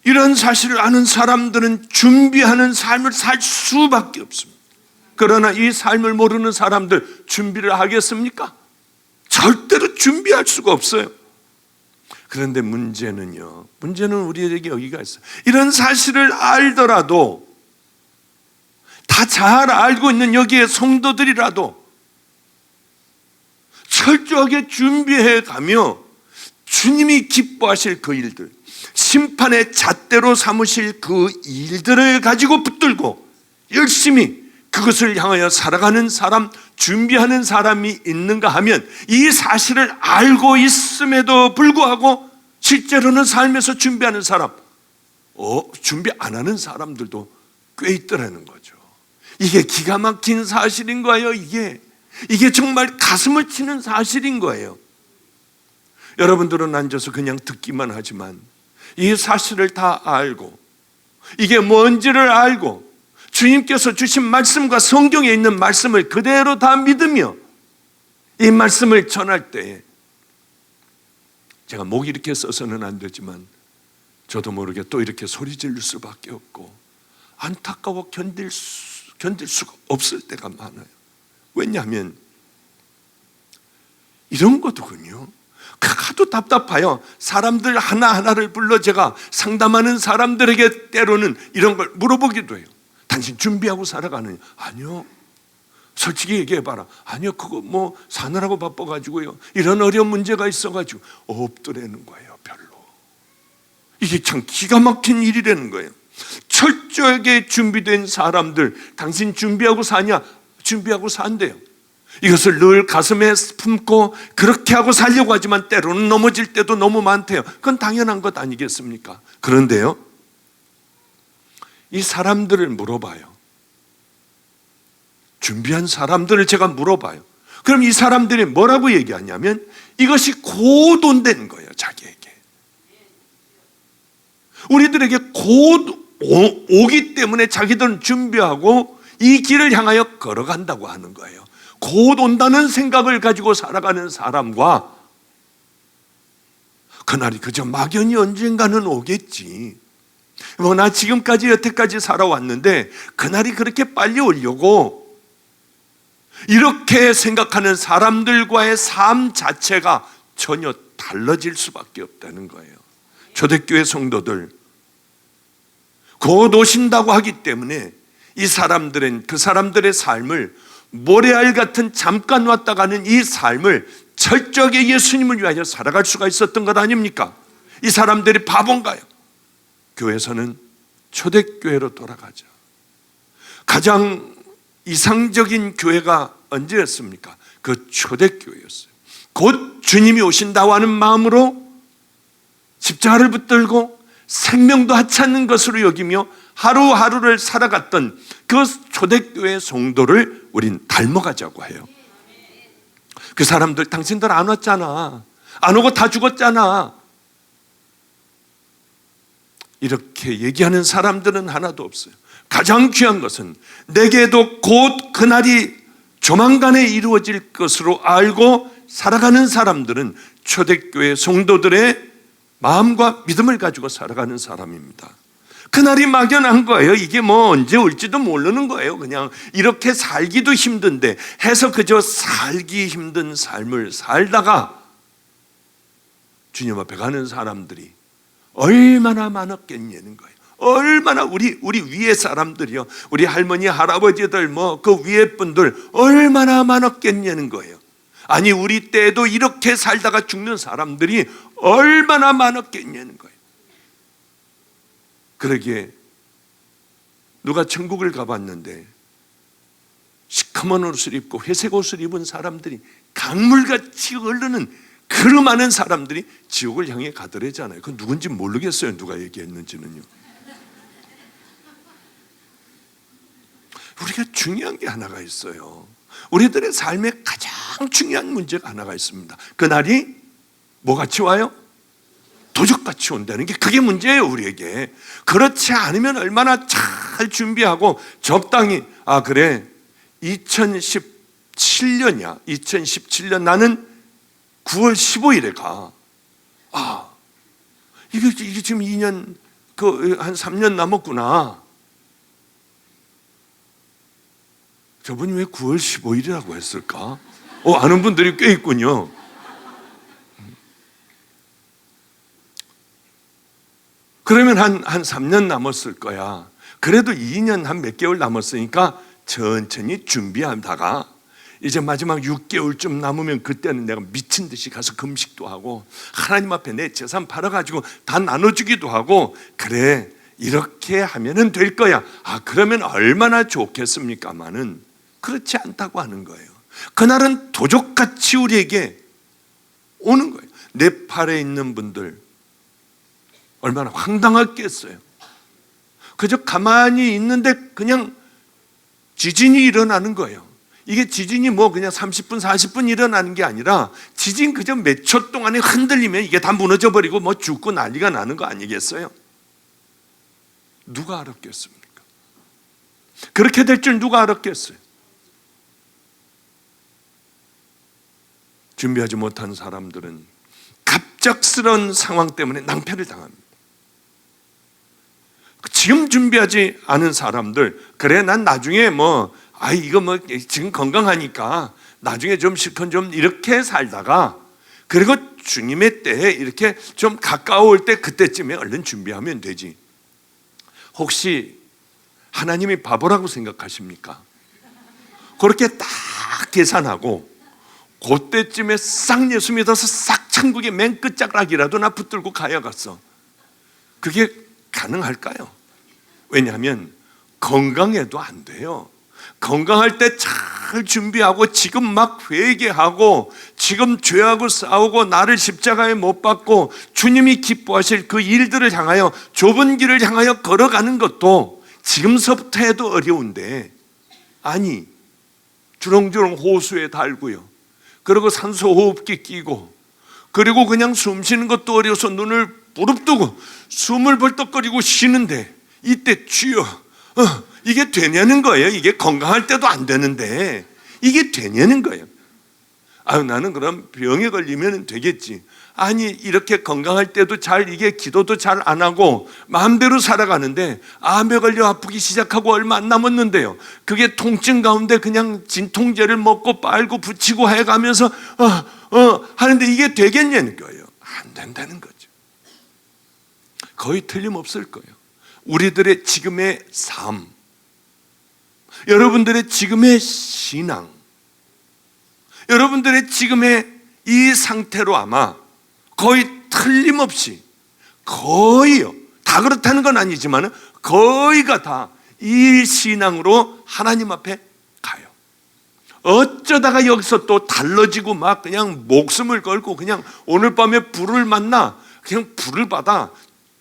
이런 사실을 아는 사람들은 준비하는 삶을 살 수밖에 없습니다. 그러나 이 삶을 모르는 사람들 준비를 하겠습니까? 절대로 준비할 수가 없어요. 그런데 문제는 우리에게 여기가 있어요. 이런 사실을 알더라도, 다 잘 알고 있는 여기에 성도들이라도 철저하게 준비해 가며 주님이 기뻐하실 그 일들, 심판의 잣대로 삼으실 그 일들을 가지고 붙들고 열심히 그것을 향하여 살아가는 사람, 준비하는 사람이 있는가 하면, 이 사실을 알고 있음에도 불구하고 실제로는 삶에서 준비하는 사람, 준비 안 하는 사람들도 꽤 있더라는 거죠. 이게 기가 막힌 사실인 거예요. 이게 정말 가슴을 치는 사실인 거예요. 여러분들은 앉아서 그냥 듣기만 하지만 이 사실을 다 알고, 이게 뭔지를 알고, 주님께서 주신 말씀과 성경에 있는 말씀을 그대로 다 믿으며 이 말씀을 전할 때에, 제가 목 이렇게 써서는 안 되지만 저도 모르게 또 이렇게 소리 지를 수밖에 없고 안타까워 견딜 수가 없을 때가 많아요. 왜냐하면 이런 거더군요. 하도 답답해요. 사람들 하나하나를 불러 제가 상담하는 사람들에게 때로는 이런 걸 물어보기도 해요. 당신 준비하고 살아가느냐? 아니요. 솔직히 얘기해봐라. 아니요, 그거 뭐 사느라고 바빠가지고요, 이런 어려운 문제가 있어가지고. 없더라는 거예요. 별로. 이게 참 기가 막힌 일이라는 거예요. 철저하게 준비된 사람들, 당신 준비하고 사냐? 준비하고 산대요. 이것을 늘 가슴에 품고 그렇게 하고 살려고 하지만 때로는 넘어질 때도 너무 많대요. 그건 당연한 것 아니겠습니까? 그런데요, 이 사람들을 물어봐요. 준비한 사람들을 제가 물어봐요. 그럼 이 사람들이 뭐라고 얘기하냐면, 이것이 고돈된 거예요. 자기에게. 우리들에게 곧 오기 때문에 자기들은 준비하고 이 길을 향하여 걸어간다고 하는 거예요. 곧 온다는 생각을 가지고 살아가는 사람과, 그날이 그저 막연히 언젠가는 오겠지, 나 지금까지 여태까지 살아왔는데 그날이 그렇게 빨리 오려고, 이렇게 생각하는 사람들과의 삶 자체가 전혀 달라질 수밖에 없다는 거예요. 초대교회 성도들, 곧 오신다고 하기 때문에 이 사람들은 그 사람들의 삶을, 모래알 같은 잠깐 왔다 가는 이 삶을 철저하게 예수님을 위하여 살아갈 수가 있었던 것 아닙니까? 이 사람들이 바본가요? 교회에서는 초대교회로 돌아가자. 가장 이상적인 교회가 언제였습니까? 그 초대교회였어요. 곧 주님이 오신다고 하는 마음으로 십자가를 붙들고 생명도 하찮는 것으로 여기며 하루하루를 살아갔던 그 초대교회 성도를 우린 닮아가자고 해요. 그 사람들, 당신들 안 왔잖아, 안 오고 다 죽었잖아, 이렇게 얘기하는 사람들은 하나도 없어요. 가장 귀한 것은 내게도 곧 그날이 조만간에 이루어질 것으로 알고 살아가는 사람들은 초대교회 성도들의 마음과 믿음을 가지고 살아가는 사람입니다. 그날이 막연한 거예요. 이게 뭐 언제 올지도 모르는 거예요. 그냥 이렇게 살기도 힘든데 해서 그저 살기 힘든 삶을 살다가 주님 앞에 가는 사람들이 얼마나 많았겠냐는 거예요. 얼마나 우리 위에 사람들이요, 우리 할머니 할아버지들 뭐 그 위에 분들 얼마나 많았겠냐는 거예요. 아니 우리 때에도 이렇게 살다가 죽는 사람들이 얼마나 많았겠냐는 거예요. 그러기에 누가 천국을 가봤는데 시커먼 옷을 입고 회색 옷을 입은 사람들이 강물같이 흐르는 그 그 많은 사람들이 지옥을 향해 가더래잖아요. 그건 누군지 모르겠어요. 누가 얘기했는지는요. 우리가 중요한 게 하나가 있어요. 우리들의 삶에 가장 중요한 문제가 하나가 있습니다. 그날이 뭐같이 와요? 도적같이 온다는 게 그게 문제예요. 우리에게. 그렇지 않으면 얼마나 잘 준비하고 적당히 그래 2017년이야 2017년 나는 9월 15일에 가. 이게 지금 2년 한 3년 남았구나. 저분이 왜 9월 15일이라고 했을까? 아는 분들이 꽤 있군요. 그러면 한 3년 남았을 거야. 그래도 2년 한 몇 개월 남았으니까 천천히 준비하다가 이제 마지막 6개월쯤 남으면 그때는 내가 미친 듯이 가서 금식도 하고 하나님 앞에 내 재산 팔아가지고 다 나눠주기도 하고 그래 이렇게 하면은 될 거야. 그러면 얼마나 좋겠습니까마는 그렇지 않다고 하는 거예요. 그날은 도적같이 우리에게 오는 거예요. 네팔에 있는 분들 얼마나 황당했겠어요. 그저 가만히 있는데 그냥 지진이 일어나는 거예요. 이게 지진이 그냥 30분 40분 일어나는 게 아니라 지진 그저 몇 초 동안에 흔들리면 이게 다 무너져 버리고 죽고 난리가 나는 거 아니겠어요? 누가 알았겠습니까? 그렇게 될 줄 누가 알았겠어요? 준비하지 못한 사람들은 갑작스러운 상황 때문에 낭패를 당합니다. 지금 준비하지 않은 사람들, 그래 난 나중에 이거 지금 건강하니까 나중에 좀 실컷 좀 이렇게 살다가 그리고 주님의 때에 이렇게 좀 가까울 때 그때쯤에 얼른 준비하면 되지. 혹시 하나님이 바보라고 생각하십니까? 그렇게 딱 계산하고 그때쯤에 싹 예수 믿어서 싹 천국의 맨 끝자락이라도 나 붙들고 가야겠어. 그게 가능할까요? 왜냐하면 건강해도 안 돼요. 건강할 때 잘 준비하고 지금 막 회개하고 지금 죄하고 싸우고 나를 십자가에 못 박고 주님이 기뻐하실 그 일들을 향하여 좁은 길을 향하여 걸어가는 것도 지금서부터 해도 어려운데 주렁주렁 호수에 달고요. 그리고 산소 호흡기 끼고 그리고 그냥 숨 쉬는 것도 어려워서 눈을 부릅뜨고 숨을 벌떡거리고 쉬는데 이때 주여 이게 되냐는 거예요. 이게 건강할 때도 안 되는데 이게 되냐는 거예요. 나는 그럼 병에 걸리면 되겠지. 이렇게 건강할 때도 이게 기도도 잘 안 하고 마음대로 살아가는데 암에 걸려 아프기 시작하고 얼마 안 남았는데요. 그게 통증 가운데 그냥 진통제를 먹고 빨고 붙이고 해가면서 하는데 이게 되겠냐는 거예요. 안 된다는 거죠. 거의 틀림없을 거예요. 우리들의 지금의 삶, 여러분들의 지금의 신앙, 여러분들의 지금의 이 상태로 아마 거의 틀림없이 거의요. 다 그렇다는 건 아니지만 거의가 다 이 신앙으로 하나님 앞에 가요. 어쩌다가 여기서 또 달라지고 막 그냥 목숨을 걸고 그냥 오늘 밤에 불을 만나 그냥 불을 받아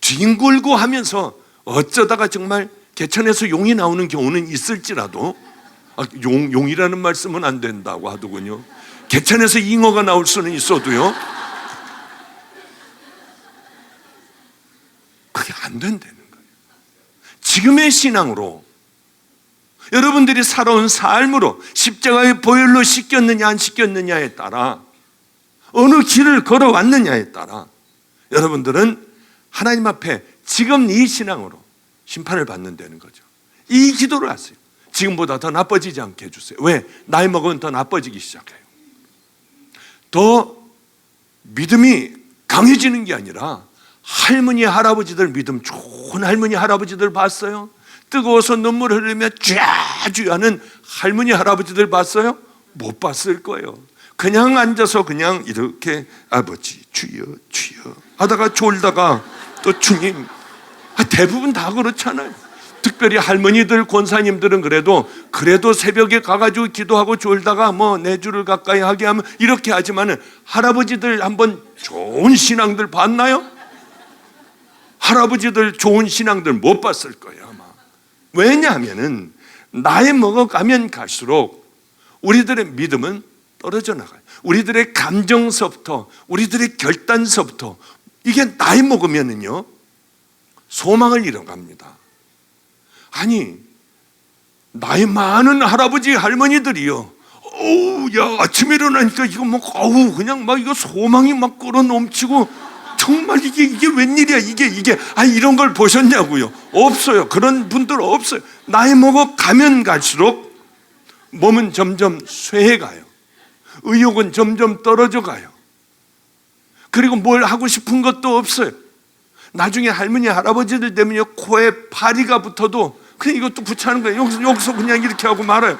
뒹굴고 하면서 어쩌다가 정말 개천에서 용이 나오는 경우는 있을지라도 용이라는 말씀은 안 된다고 하더군요. 개천에서 잉어가 나올 수는 있어도요. 그게 안 된다는 거예요. 지금의 신앙으로 여러분들이 살아온 삶으로 십자가의 보혈로 씻겼느냐 안 씻겼느냐에 따라 어느 길을 걸어왔느냐에 따라 여러분들은 하나님 앞에 지금 이 신앙으로 심판을 받는다는 거죠. 이 기도를 하세요. 지금보다 더 나빠지지 않게 해주세요. 왜? 나이 먹으면 더 나빠지기 시작해요. 더 믿음이 강해지는 게 아니라 할머니 할아버지들 믿음 좋은 할머니 할아버지들 봤어요? 뜨거워서 눈물 흘리며 쥐야쥐야하는 할머니 할아버지들 봤어요? 못 봤을 거예요. 그냥 앉아서 그냥 이렇게 아버지 주여 주여 하다가 졸다가 또 주님 대부분 다 그렇잖아요. 특별히 할머니들, 권사님들은 그래도 새벽에 가가지고 기도하고 졸다가 뭐 4주를 가까이 하게 하면 이렇게 하지만은 할아버지들 한번 좋은 신앙들 봤나요? 할아버지들 좋은 신앙들 못 봤을 거예요, 아마. 왜냐하면은 나이 먹어가면 갈수록 우리들의 믿음은 떨어져 나가요. 우리들의 감정서부터, 우리들의 결단서부터 이게 나이 먹으면은요, 소망을 잃어갑니다. 아니, 나이 많은 할아버지, 할머니들이요. 야, 아침에 일어나니까 이거 막, 그냥 막 이거 소망이 막 끓어 넘치고, 정말 이게 웬일이야, 이게. 이런 걸 보셨냐고요? 없어요. 그런 분들 없어요. 나이 먹어 가면 갈수록 몸은 점점 쇠해가요. 의욕은 점점 떨어져 가요. 그리고 뭘 하고 싶은 것도 없어요. 나중에 할머니, 할아버지들 되면요, 코에 파리가 붙어도 그냥 이것도 붙이는 거예요. 여기서 그냥 이렇게 하고 말아요.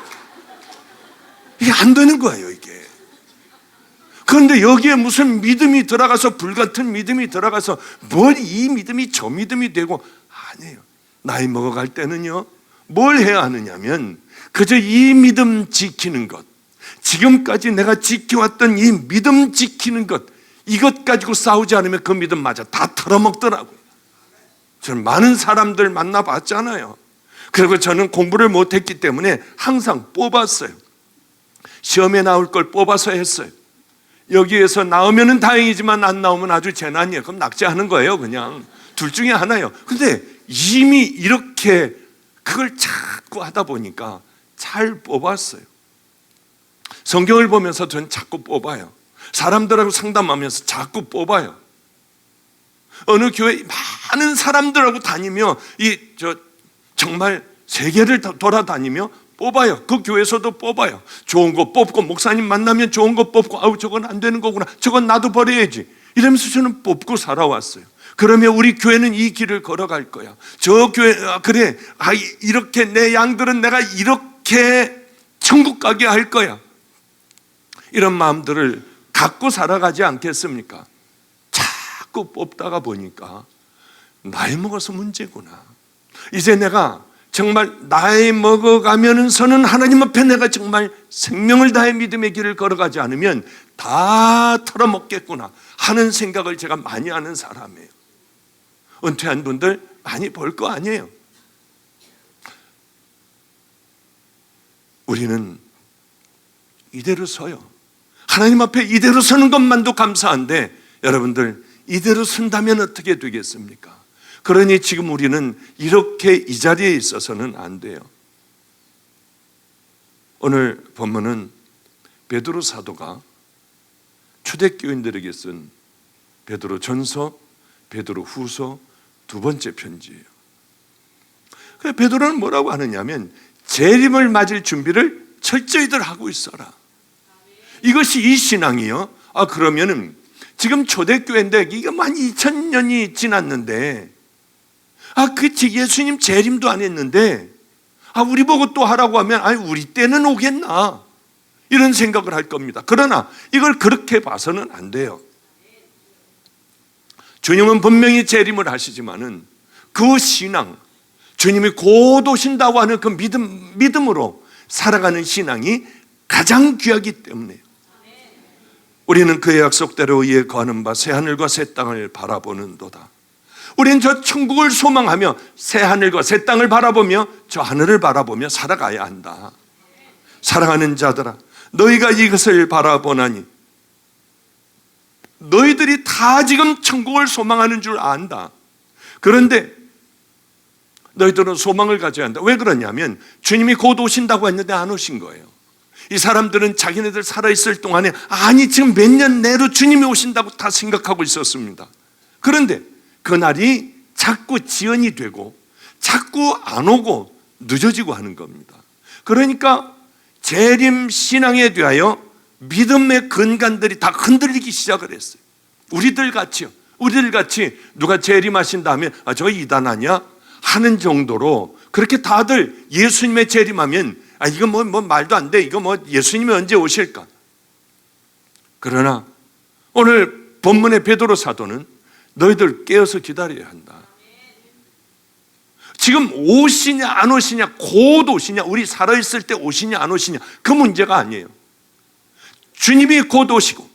이게 안 되는 거예요, 이게. 그런데 여기에 무슨 믿음이 들어가서, 불같은 믿음이 들어가서 뭘 이 믿음이 저 믿음이 되고, 아니에요. 나이 먹어갈 때는요, 뭘 해야 하느냐면 그저 이 믿음 지키는 것, 지금까지 내가 지켜왔던 이 믿음 지키는 것, 이것 가지고 싸우지 않으면 그 믿음마저 다 털어먹더라고요. 저는 많은 사람들 만나봤잖아요. 그리고 저는 공부를 못했기 때문에 항상 뽑았어요. 시험에 나올 걸 뽑아서 했어요. 여기에서 나오면 다행이지만 안 나오면 아주 재난이에요. 그럼 낙제하는 거예요, 그냥. 둘 중에 하나예요. 근데 이미 이렇게 그걸 자꾸 하다 보니까 잘 뽑았어요. 성경을 보면서 저는 자꾸 뽑아요. 사람들하고 상담하면서 자꾸 뽑아요. 어느 교회 많은 사람들하고 다니며 정말 세계를 돌아다니며 뽑아요. 그 교회에서도 뽑아요. 좋은 거 뽑고, 목사님 만나면 좋은 거 뽑고, 저건 안 되는 거구나, 저건 나도 버려야지, 이러면서 저는 뽑고 살아왔어요. 그러면 우리 교회는 이 길을 걸어갈 거야. 저 교회, 그래, 이렇게 내 양들은 내가 이렇게 천국 가게 할 거야. 이런 마음들을 갖고 살아가지 않겠습니까? 자꾸 뽑다가 보니까 나이 먹어서 문제구나. 이제 내가 정말 나이 먹어가면서는 하나님 앞에 내가 정말 생명을 다해 믿음의 길을 걸어가지 않으면 다 털어먹겠구나 하는 생각을 제가 많이 하는 사람이에요. 은퇴한 분들 많이 볼 거 아니에요. 우리는 이대로 서요. 하나님 앞에 이대로 서는 것만도 감사한데, 여러분들 이대로 선다면 어떻게 되겠습니까? 그러니 지금 우리는 이렇게 이 자리에 있어서는 안 돼요. 오늘 본문은 베드로 사도가 초대교인들에게 쓴 베드로 전서, 베드로 후서 두 번째 편지예요. 베드로는 뭐라고 하느냐면, 재림을 맞을 준비를 철저히들 하고 있어라. 이것이 이 신앙이요. 그러면은 지금 초대교회인데 이게 한 2000년이 지났는데, 그치, 예수님 재림도 안 했는데, 우리 보고 또 하라고 하면, 우리 때는 오겠나, 이런 생각을 할 겁니다. 그러나 이걸 그렇게 봐서는 안 돼요. 주님은 분명히 재림을 하시지만은 그 신앙, 주님이 곧 오신다고 하는 그 믿음으로 살아가는 신앙이 가장 귀하기 때문에요. 우리는 그의 약속대로 의에 거하는 바 새하늘과 새 땅을 바라보는도다. 우리는 저 천국을 소망하며 새하늘과 새 땅을 바라보며 저 하늘을 바라보며 살아가야 한다. 사랑하는 자들아, 너희가 이것을 바라보나니 너희들이 다 지금 천국을 소망하는 줄 안다. 그런데 너희들은 소망을 가져야 한다. 왜 그러냐면 주님이 곧 오신다고 했는데 안 오신 거예요. 이 사람들은 자기네들 살아있을 동안에 지금 몇 년 내로 주님이 오신다고 다 생각하고 있었습니다. 그런데 그날이 자꾸 지연이 되고 자꾸 안 오고 늦어지고 하는 겁니다. 그러니까 재림 신앙에 대하여 믿음의 근간들이 다 흔들리기 시작을 했어요. 우리들 같이 누가 재림하신 다음에 저 이단 아니야? 하는 정도로 그렇게 다들 예수님의 재림하면 이거 뭐 말도 안 돼. 이거 예수님이 언제 오실까? 그러나 오늘 본문의 베드로 사도는 너희들 깨어서 기다려야 한다. 지금 오시냐 안 오시냐, 곧 오시냐, 우리 살아있을 때 오시냐 안 오시냐, 그 문제가 아니에요. 주님이 곧 오시고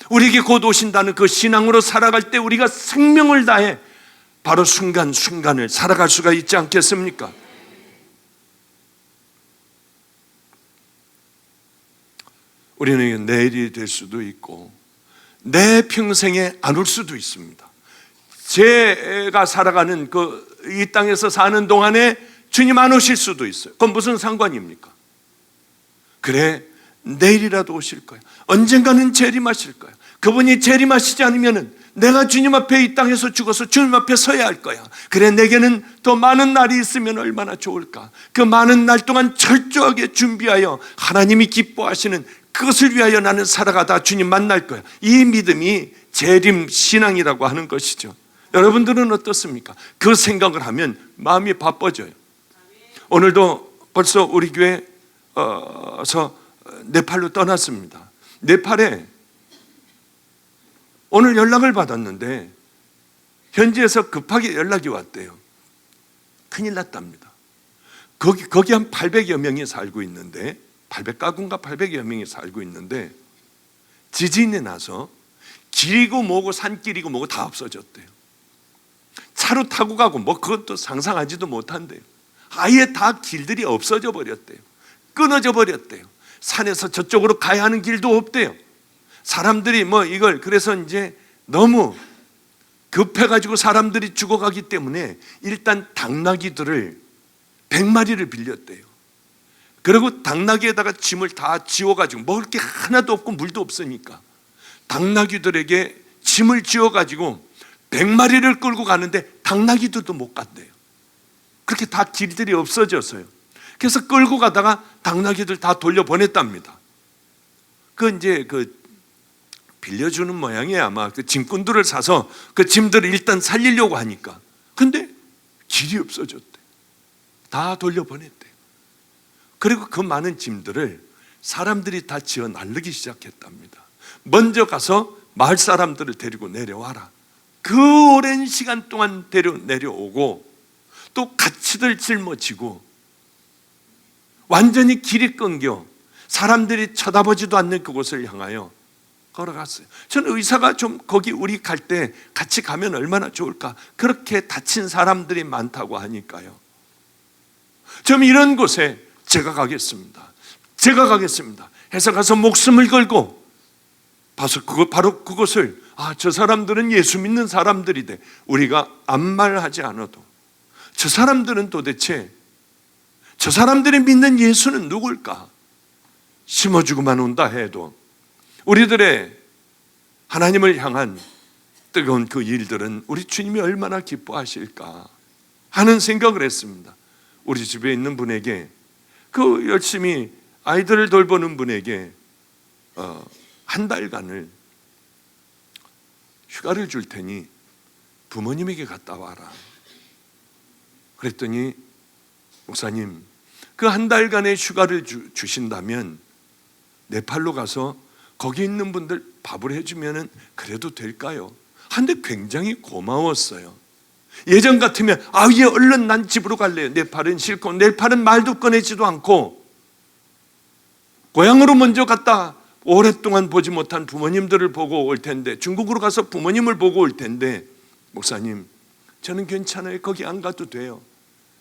우리에게 곧 오신다는 그 신앙으로 살아갈 때 우리가 생명을 다해 바로 순간순간을 살아갈 수가 있지 않겠습니까? 우리는 내일이 될 수도 있고 내 평생에 안 올 수도 있습니다. 제가 살아가는 이 땅에서 사는 동안에 주님 안 오실 수도 있어요. 그건 무슨 상관입니까? 그래, 내일이라도 오실 거예요. 언젠가는 재림하실 거예요. 그분이 재림하시지 않으면 내가 주님 앞에 이 땅에서 죽어서 주님 앞에 서야 할 거야. 그래, 내게는 더 많은 날이 있으면 얼마나 좋을까. 그 많은 날 동안 철저하게 준비하여 하나님이 기뻐하시는 그것을 위하여 나는 살아가다 주님 만날 거야. 이 믿음이 재림 신앙이라고 하는 것이죠. 여러분들은 어떻습니까? 그 생각을 하면 마음이 바빠져요. 오늘도 벌써 우리 교회에서 네팔로 떠났습니다. 네팔에 오늘 연락을 받았는데 현지에서 급하게 연락이 왔대요. 큰일 났답니다. 거기 한 800여 명이 살고 있는데, 800가구인가 800여 명이 살고 있는데 지진이 나서 길이고 뭐고 산길이고 뭐고 다 없어졌대요. 차로 타고 가고 뭐 그것도 상상하지도 못한대요. 아예 다 길들이 없어져 버렸대요. 끊어져 버렸대요. 산에서 저쪽으로 가야 하는 길도 없대요. 사람들이 이걸 그래서 이제 너무 급해가지고 사람들이 죽어가기 때문에 일단 당나귀들을 100마리를 빌렸대요. 그리고 당나귀에다가 짐을 다 지워가지고 먹을 게 하나도 없고 물도 없으니까 당나귀들에게 짐을 지워가지고 100마리를 끌고 가는데 당나귀들도 못 갔대요. 그렇게 다 길들이 없어졌어요. 그래서 끌고 가다가 당나귀들 다 돌려보냈답니다. 이제 빌려주는 모양이에요. 아마 그 짐꾼들을 사서 그 짐들을 일단 살리려고 하니까. 근데 길이 없어졌대. 다 돌려보냈대요. 그리고 그 많은 짐들을 사람들이 다 지어 날르기 시작했답니다. 먼저 가서 마을 사람들을 데리고 내려와라. 그 오랜 시간 동안 내려오고 또 가치들 짊어지고 완전히 길이 끊겨 사람들이 쳐다보지도 않는 그곳을 향하여 걸어갔어요. 저는 의사가 좀 거기 우리 갈 때 같이 가면 얼마나 좋을까. 그렇게 다친 사람들이 많다고 하니까요. 좀 이런 곳에 제가 가겠습니다 해서 가서 목숨을 걸고 바로 그것을 저 사람들은 예수 믿는 사람들이대. 우리가 아무 말하지 않아도 저 사람들은 도대체 저 사람들이 믿는 예수는 누굴까? 심어주고만 온다 해도 우리들의 하나님을 향한 뜨거운 그 일들은 우리 주님이 얼마나 기뻐하실까 하는 생각을 했습니다. 우리 집에 있는 분에게 열심히 아이들을 돌보는 분에게 한 달간을 휴가를 줄 테니 부모님에게 갔다 와라. 그랬더니 목사님, 그 한 달간의 휴가를 주신다면 네팔로 가서 거기 있는 분들 밥을 해주면 그래도 될까요? 한데 굉장히 고마웠어요. 예전 같으면 예, 얼른 난 집으로 갈래요. 네팔은 싫고, 네팔은 말도 꺼내지도 않고 고향으로 먼저 갔다 오랫동안 보지 못한 부모님들을 보고 올 텐데, 중국으로 가서 부모님을 보고 올 텐데, 목사님 저는 괜찮아요. 거기 안 가도 돼요.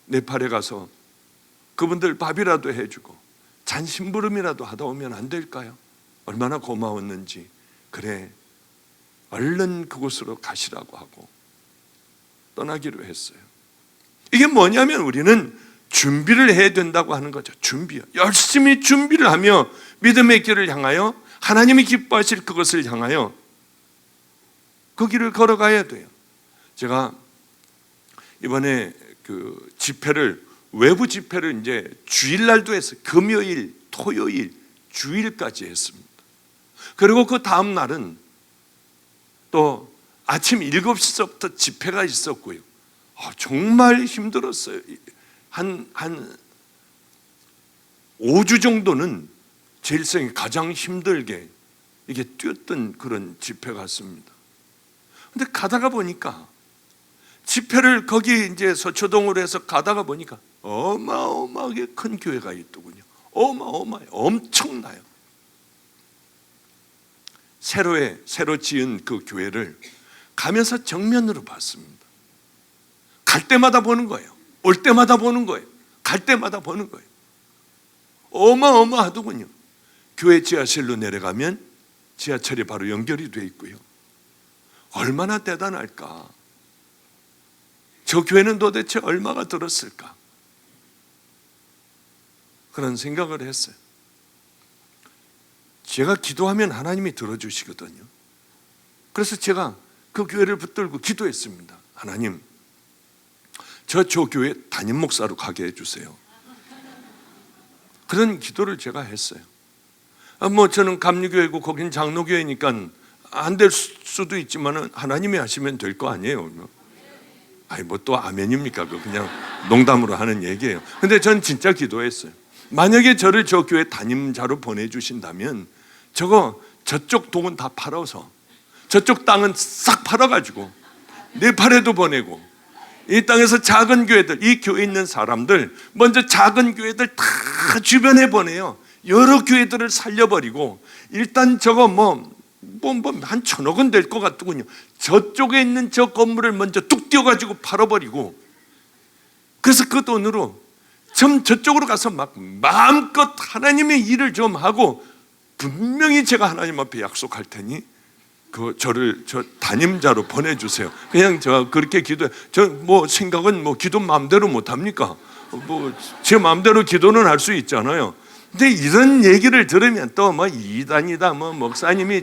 네팔에 가서 그분들 밥이라도 해주고 잔심부름이라도 하다 오면 안 될까요? 얼마나 고마웠는지. 그래, 얼른 그곳으로 가시라고 하고 떠나기로 했어요. 이게 뭐냐면 우리는 준비를 해야 된다고 하는 거죠. 준비요. 열심히 준비를 하며 믿음의 길을 향하여 하나님이 기뻐하실 그것을 향하여 그 길을 걸어가야 돼요. 제가 이번에 외부 집회를 이제 주일날도 했어요. 금요일, 토요일, 주일까지 했습니다. 그리고 그 다음 날은 또 아침 7시부터 집회가 있었고요. 정말 힘들었어요. 한 5주 정도는 제 일생에 가장 힘들게 이게 뛰었던 그런 집회 같습니다. 근데 가다가 보니까 집회를 거기 이제 서초동으로 해서 가다가 보니까 어마어마하게 큰 교회가 있더군요. 어마어마해요. 엄청나요. 새로 지은 그 교회를 가면서 정면으로 봤습니다. 갈 때마다 보는 거예요. 올 때마다 보는 거예요. 갈 때마다 보는 거예요. 어마어마하더군요. 교회 지하실로 내려가면 지하철이 바로 연결이 돼 있고요. 얼마나 대단할까. 저 교회는 도대체 얼마가 들었을까. 그런 생각을 했어요. 제가 기도하면 하나님이 들어주시거든요. 그래서 제가 그 교회를 붙들고 기도했습니다. 하나님, 저 교회 담임 목사로 가게 해주세요. 그런 기도를 제가 했어요. 저는 감리교회고 거긴 장로교회니까 안 될 수도 있지만 하나님이 하시면 될 거 아니에요. 또 아멘입니까? 그냥 농담으로 하는 얘기예요. 근데 전 진짜 기도했어요. 만약에 저를 저 교회 담임자로 보내주신다면 저쪽 동은 다 팔아서 저쪽 땅은 싹 팔아가지고 네팔에도 보내고 이 땅에서 작은 교회들, 이 교회에 있는 사람들 먼저 작은 교회들 다 주변에 보내요. 여러 교회들을 살려버리고 일단 한 1,000억 원 될 것 같더군요. 저쪽에 있는 저 건물을 먼저 뚝 띄워가지고 팔아버리고, 그래서 그 돈으로 저쪽으로 가서 막 마음껏 하나님의 일을 좀 하고, 분명히 제가 하나님 앞에 약속할 테니 저를 담임자로 보내주세요. 그냥 제가 그렇게 기도해. 생각은 기도 마음대로 못 합니까? 제 마음대로 기도는 할 수 있잖아요. 근데 이런 얘기를 들으면 또 이단이다, 목사님이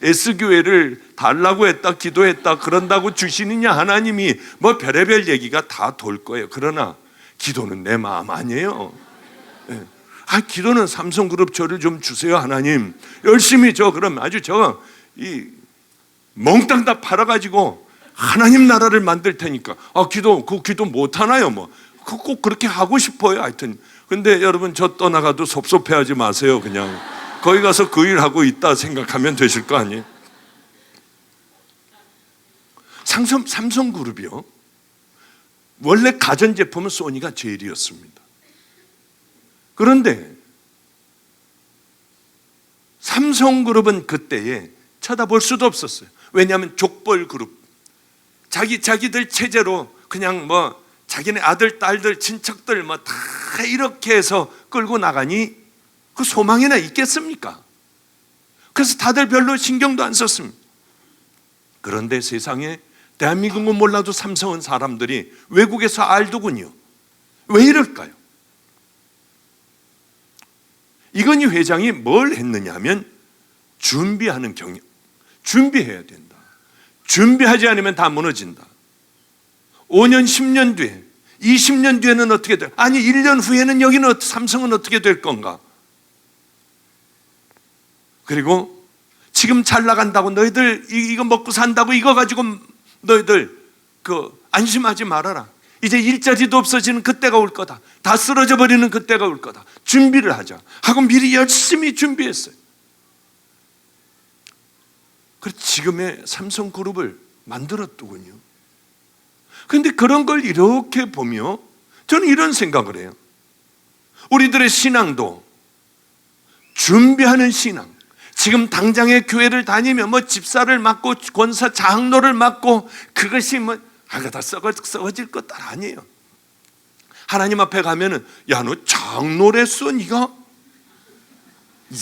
S교회를 달라고 했다, 기도했다, 그런다고 주시느냐, 하나님이 별의별 얘기가 다 돌 거예요. 그러나 기도는 내 마음 아니에요. 기도는 삼성그룹 저를 좀 주세요, 하나님. 열심히 그럼 아주 이 몽땅 다 팔아가지고 하나님 나라를 만들 테니까. 그 기도 못 하나요? 꼭 그렇게 하고 싶어요. 하여튼. 근데 여러분, 저 떠나가도 섭섭해하지 마세요. 그냥 거기 가서 그 일 하고 있다 생각하면 되실 거 아니에요? 삼성그룹이요, 원래 가전제품은 소니가 제일이었습니다. 그런데 삼성그룹은 그때에 쳐다볼 수도 없었어요. 왜냐하면 족벌그룹, 자기들 체제로 그냥 자기네 아들, 딸들, 친척들 다 이렇게 해서 끌고 나가니 그 소망이나 있겠습니까? 그래서 다들 별로 신경도 안 썼습니다. 그런데 세상에 대한민국은 몰라도 삼성은 사람들이 외국에서 알더군요. 왜 이럴까요? 이건희 회장이 뭘 했느냐 하면 준비하는 경영, 준비해야 된다. 준비하지 않으면 다 무너진다. 5년, 10년 뒤에, 20년 뒤에는 어떻게 돼? 1년 후에는 여기는 삼성은 어떻게 될 건가? 그리고 지금 잘 나간다고 너희들 이거 먹고 산다고 이거 가지고 너희들 안심하지 말아라. 이제 일자리도 없어지는 그때가 올 거다. 다 쓰러져 버리는 그때가 올 거다. 준비를 하자 하고 미리 열심히 준비했어요. 그래서 지금의 삼성그룹을 만들었더군요. 그런데 그런 걸 이렇게 보며 저는 이런 생각을 해요. 우리들의 신앙도 준비하는 신앙, 지금 당장의 교회를 다니면 집사를 맡고 권사 장로를 맡고 그것이 다 썩어질 것 아니에요. 하나님 앞에 가면은 너 장로랬어 니가?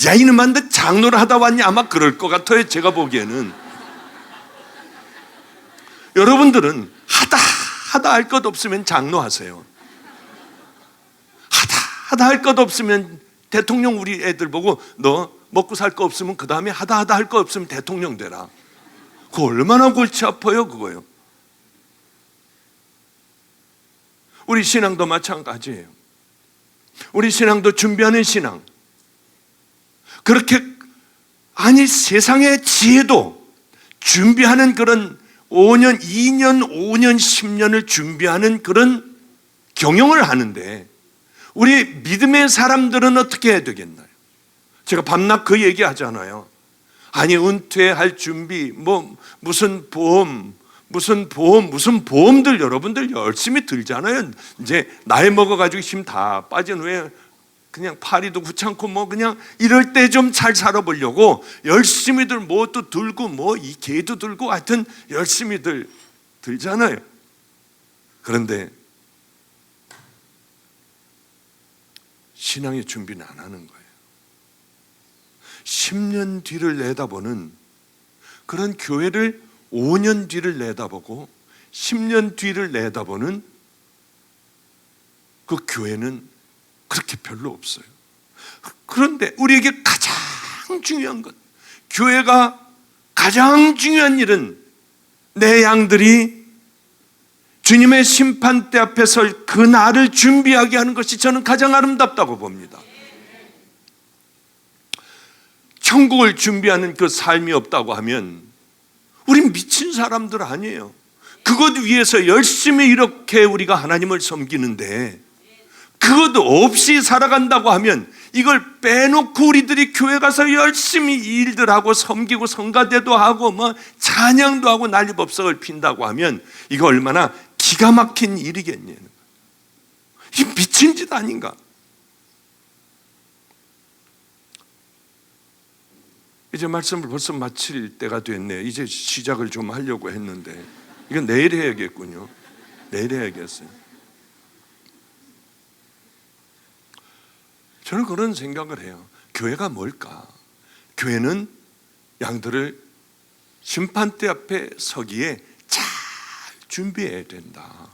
야 이놈아 너 장로를 하다 왔냐? 아마 그럴 것 같아요. 제가 보기에는. 여러분들은 하다 할 것 없으면 장로하세요. 하다 할 것 없으면 대통령, 우리 애들 보고 너 먹고 살 거 없으면 그 다음에 하다 할 거 없으면 대통령 되라. 그거 얼마나 골치 아파요 그거요. 우리 신앙도 마찬가지예요. 우리 신앙도 준비하는 신앙. 그렇게 세상의 지혜도 준비하는 그런 5년, 2년, 5년, 10년을 준비하는 그런 경영을 하는데 우리 믿음의 사람들은 어떻게 해야 되겠나요? 제가 밤낮 그 얘기 하잖아요. 은퇴할 준비, 무슨 보험, 무슨 보험들 여러분들 열심히 들잖아요. 이제 나이 먹어가지고 힘 다 빠진 후에 그냥 파리도 귀찮고 뭐 그냥 이럴 때 좀 잘 살아보려고 열심히들 뭐도 들고 뭐 이 개도 들고 하여튼 열심히들 들잖아요. 그런데 신앙의 준비는 안 하는 거예요. 10년 뒤를 내다보는 그런 교회를 5년 뒤를 내다보고 10년 뒤를 내다보는 그 교회는 그렇게 별로 없어요. 그런데 우리에게 가장 중요한 것, 교회가 가장 중요한 일은 내 양들이 주님의 심판대 앞에 설 그 날을 준비하게 하는 것이 저는 가장 아름답다고 봅니다. 천국을 준비하는 그 삶이 없다고 하면 우린 미친 사람들 아니에요. 그것 위해서 열심히 이렇게 우리가 하나님을 섬기는데 그것도 없이 살아간다고 하면 이걸 빼놓고 우리들이 교회 가서 열심히 일들하고 섬기고 성가대도 하고 뭐 찬양도 하고 난리법석을 핀다고 하면 이거 얼마나 기가 막힌 일이겠냐는 거예요. 이 미친 짓 아닌가? 이제 말씀을 벌써 마칠 때가 됐네요. 이제 시작을 좀 하려고 했는데 이건 내일 해야겠군요. 내일 해야겠어요. 저는 그런 생각을 해요. 교회가 뭘까? 교회는 양들을 심판대 앞에 서기에 잘 준비해야 된다.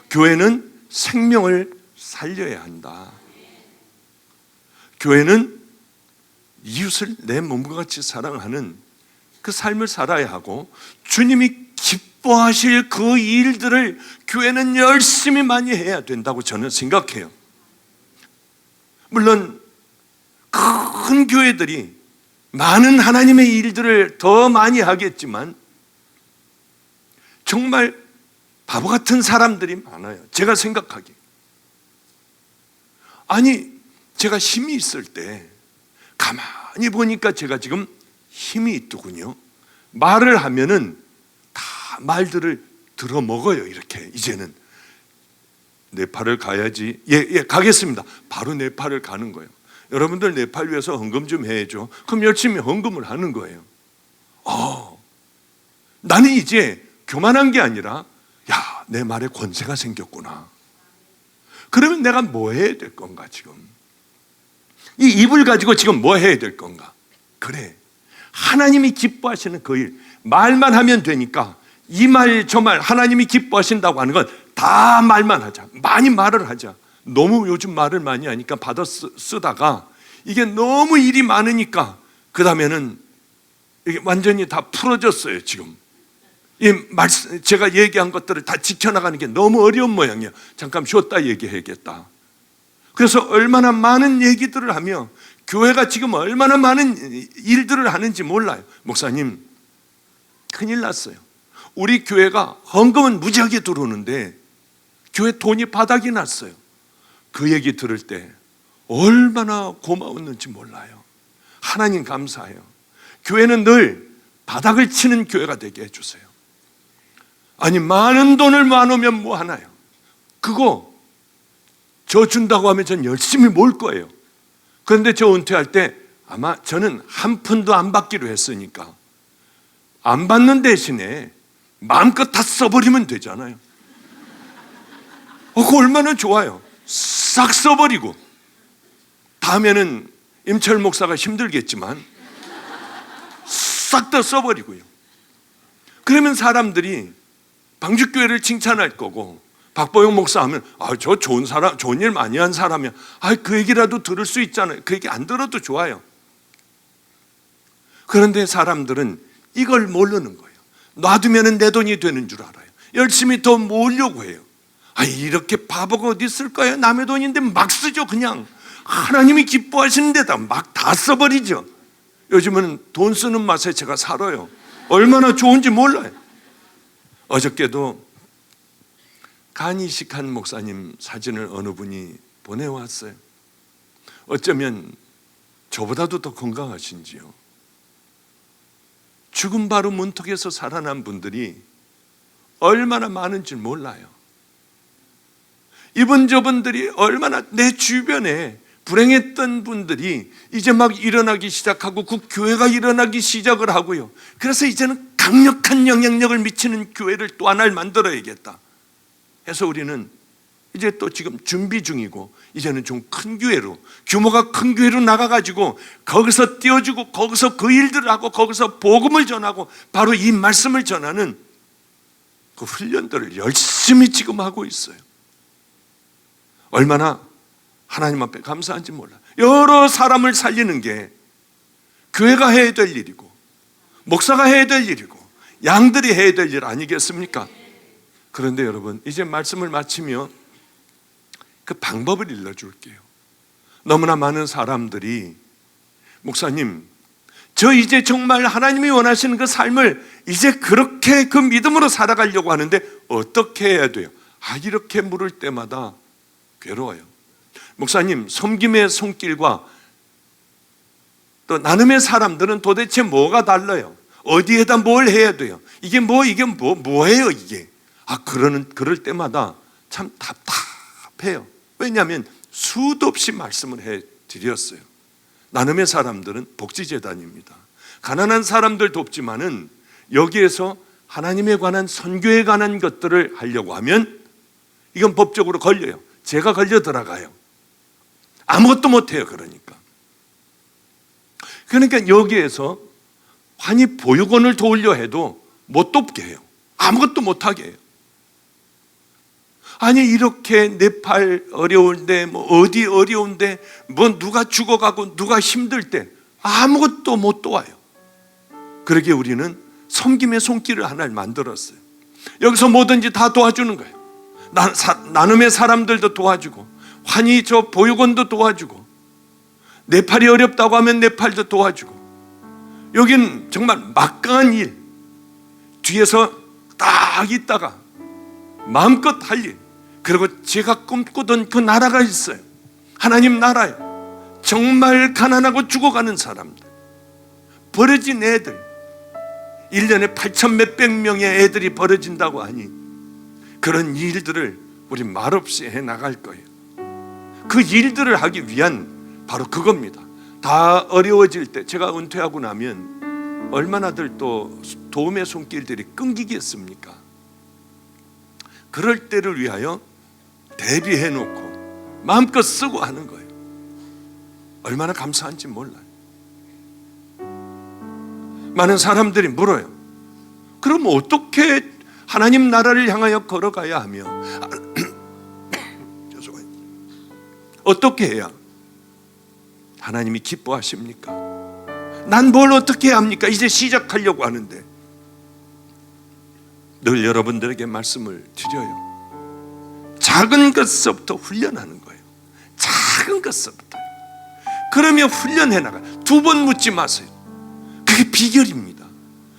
교회는 생명을 살려야 한다. 교회는 이웃을 내 몸과 같이 사랑하는 그 삶을 살아야 하고 주님이 기뻐하실 그 일들을 교회는 열심히 많이 해야 된다고 저는 생각해요. 물론 큰 교회들이 많은 하나님의 일들을 더 많이 하겠지만 정말 바보 같은 사람들이 많아요. 제가 생각하기에. 아니, 제가 힘이 있을 때 가만히 보니까 제가 지금 힘이 있더군요. 말을 하면은 다 말들을 들어먹어요. 이렇게 이제는 네팔을 가야지. 예, 가겠습니다. 바로 네팔을 가는 거예요. 여러분들 네팔 위해서 헌금 좀 해야죠. 그럼 열심히 헌금을 하는 거예요. 나는 이제 교만한 게 아니라 야, 내 말에 권세가 생겼구나. 그러면 내가 뭐 해야 될 건가 지금? 이 입을 가지고 지금 뭐 해야 될 건가? 그래, 하나님이 기뻐하시는 그 일, 말만 하면 되니까 이 말 저 말 하나님이 기뻐하신다고 하는 건 다 말만 하자. 많이 말을 하자. 너무 요즘 말을 많이 하니까 받아 쓰다가 이게 너무 일이 많으니까 그 다음에는 이게 완전히 다 풀어졌어요. 지금 이 말씀, 제가 얘기한 것들을 다 지켜나가는 게 너무 어려운 모양이야. 잠깐 쉬었다 얘기해야겠다. 그래서 얼마나 많은 얘기들을 하며 교회가 지금 얼마나 많은 일들을 하는지 몰라요. 목사님, 큰일 났어요. 우리 교회가 헌금은 무지하게 들어오는데 교회 돈이 바닥이 났어요. 그 얘기 들을 때 얼마나 고마웠는지 몰라요. 하나님 감사해요. 교회는 늘 바닥을 치는 교회가 되게 해주세요. 아니, 많은 돈을 모아놓으면 뭐 하나요? 그거 저 준다고 하면 전 열심히 모을 거예요. 그런데 저 은퇴할 때 아마 저는 한 푼도 안 받기로 했으니까 안 받는 대신에 마음껏 다 써버리면 되잖아요. 그거 얼마나 좋아요. 싹 써버리고 다음에는 임철 목사가 힘들겠지만 싹 다 써버리고요. 그러면 사람들이 방주교회를 칭찬할 거고 박보영 목사 하면 저 좋은 사람, 좋은 일 많이 한 사람이야. 그 얘기라도 들을 수 있잖아요. 그 얘기 안 들어도 좋아요. 그런데 사람들은 이걸 모르는 거예요. 놔두면 내 돈이 되는 줄 알아요. 열심히 더 모으려고 해요. 이렇게 바보가 어디 있을까요? 남의 돈인데 막 쓰죠. 그냥 하나님이 기뻐하시는 데다 막 다 써버리죠. 요즘은 돈 쓰는 맛에 제가 살아요. 얼마나 좋은지 몰라요. 어저께도 간 이식한 목사님 사진을 어느 분이 보내왔어요. 어쩌면 저보다도 더 건강하신지요. 죽음 바로 문턱에서 살아난 분들이 얼마나 많은지 몰라요. 이분 저분들이 얼마나 내 주변에 불행했던 분들이 이제 막 일어나기 시작하고 그 교회가 일어나기 시작을 하고요. 그래서 이제는 강력한 영향력을 미치는 교회를 또 하나를 만들어야겠다 해서 우리는 이제 또 지금 준비 중이고, 이제는 좀 큰 교회로, 규모가 큰 교회로 나가가지고 거기서 띄워주고 거기서 그 일들을 하고 거기서 복음을 전하고 바로 이 말씀을 전하는 그 훈련들을 열심히 지금 하고 있어요. 얼마나 하나님 앞에 감사한지 몰라. 여러 사람을 살리는 게 교회가 해야 될 일이고 목사가 해야 될 일이고 양들이 해야 될 일 아니겠습니까? 그런데 여러분, 이제 말씀을 마치며 그 방법을 일러줄게요. 너무나 많은 사람들이 목사님, 저 이제 정말 하나님이 원하시는 그 삶을 이제 그렇게 그 믿음으로 살아가려고 하는데 어떻게 해야 돼요? 이렇게 물을 때마다 괴로워요. 목사님, 섬김의 손길과 또 나눔의 사람들은 도대체 뭐가 달라요? 어디에다 뭘 해야 돼요? 이게 뭐예요 이게? 그럴 때마다 참 답답해요. 왜냐하면 수도 없이 말씀을 해드렸어요. 나눔의 사람들은 복지재단입니다. 가난한 사람들 돕지만은 여기에서 하나님에 관한 선교에 관한 것들을 하려고 하면 이건 법적으로 걸려요. 제가 걸려 들어가요. 아무것도 못해요. 그러니까 여기에서 환희 보육원을 도우려 해도 못 돕게 해요. 아무것도 못하게 해요. 이렇게 네팔 어려운데 어디 어려운데 누가 죽어가고 누가 힘들 때 아무것도 못 도와요. 그러기에 우리는 섬김의 손길을 하나를 만들었어요. 여기서 뭐든지 다 도와주는 거예요. 나눔의 사람들도 도와주고 환희 저 보육원도 도와주고, 네팔이 어렵다고 하면 네팔도 도와주고, 여긴 정말 막강한 일, 뒤에서 딱 있다가 마음껏 할 일, 그리고 제가 꿈꾸던 그 나라가 있어요. 하나님 나라요. 정말 가난하고 죽어가는 사람들, 버려진 애들, 1년에 8천 몇백 명의 애들이 버려진다고 하니 그런 일들을 우리 말없이 해나갈 거예요. 그 일들을 하기 위한 바로 그겁니다. 다 어려워질 때, 제가 은퇴하고 나면 얼마나들 또 도움의 손길들이 끊기겠습니까? 그럴 때를 위하여 대비해놓고 마음껏 쓰고 하는 거예요. 얼마나 감사한지 몰라요. 많은 사람들이 물어요. 그럼 어떻게 하나님 나라를 향하여 걸어가야 하며 어떻게 해야 하나님이 기뻐하십니까? 난 뭘 어떻게 해야 합니까? 이제 시작하려고 하는데 늘 여러분들에게 말씀을 드려요. 작은 것서부터 훈련하는 거예요. 작은 것서부터. 그러면 훈련해 나가요. 2번 묻지 마세요. 그게 비결입니다.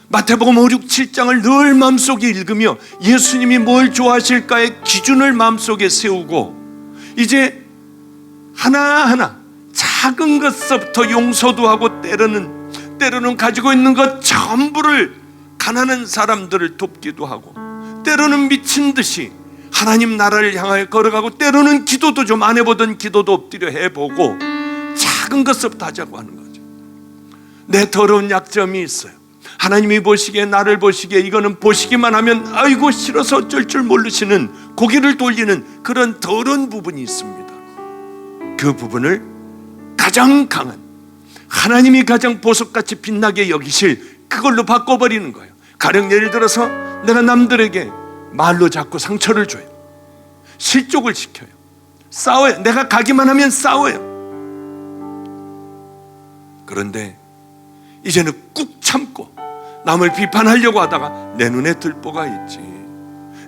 마태복음 5, 6, 7장을 늘 마음속에 읽으며 예수님이 뭘 좋아하실까의 기준을 마음속에 세우고 이제 하나하나 작은 것서부터 용서도 하고 때로는 가지고 있는 것 전부를 가난한 사람들을 돕기도 하고, 때로는 미친 듯이 하나님 나라를 향하여 걸어가고, 때로는 기도도 좀 안 해보던 기도도 엎드려 해보고 작은 것부터 하자고 하는 거죠. 내 더러운 약점이 있어요. 하나님이 보시기에, 나를 보시기에 이거는 보시기만 하면 아이고 싫어서 어쩔 줄 모르시는, 고개를 돌리는 그런 더러운 부분이 있습니다. 그 부분을 가장 강한, 하나님이 가장 보석같이 빛나게 여기실 그걸로 바꿔버리는 거예요. 가령 예를 들어서 내가 남들에게 말로 자꾸 상처를 줘요. 실족을 시켜요. 싸워요. 내가 가기만 하면 싸워요. 그런데 이제는 꾹 참고 남을 비판하려고 하다가 내 눈에 들보가 있지,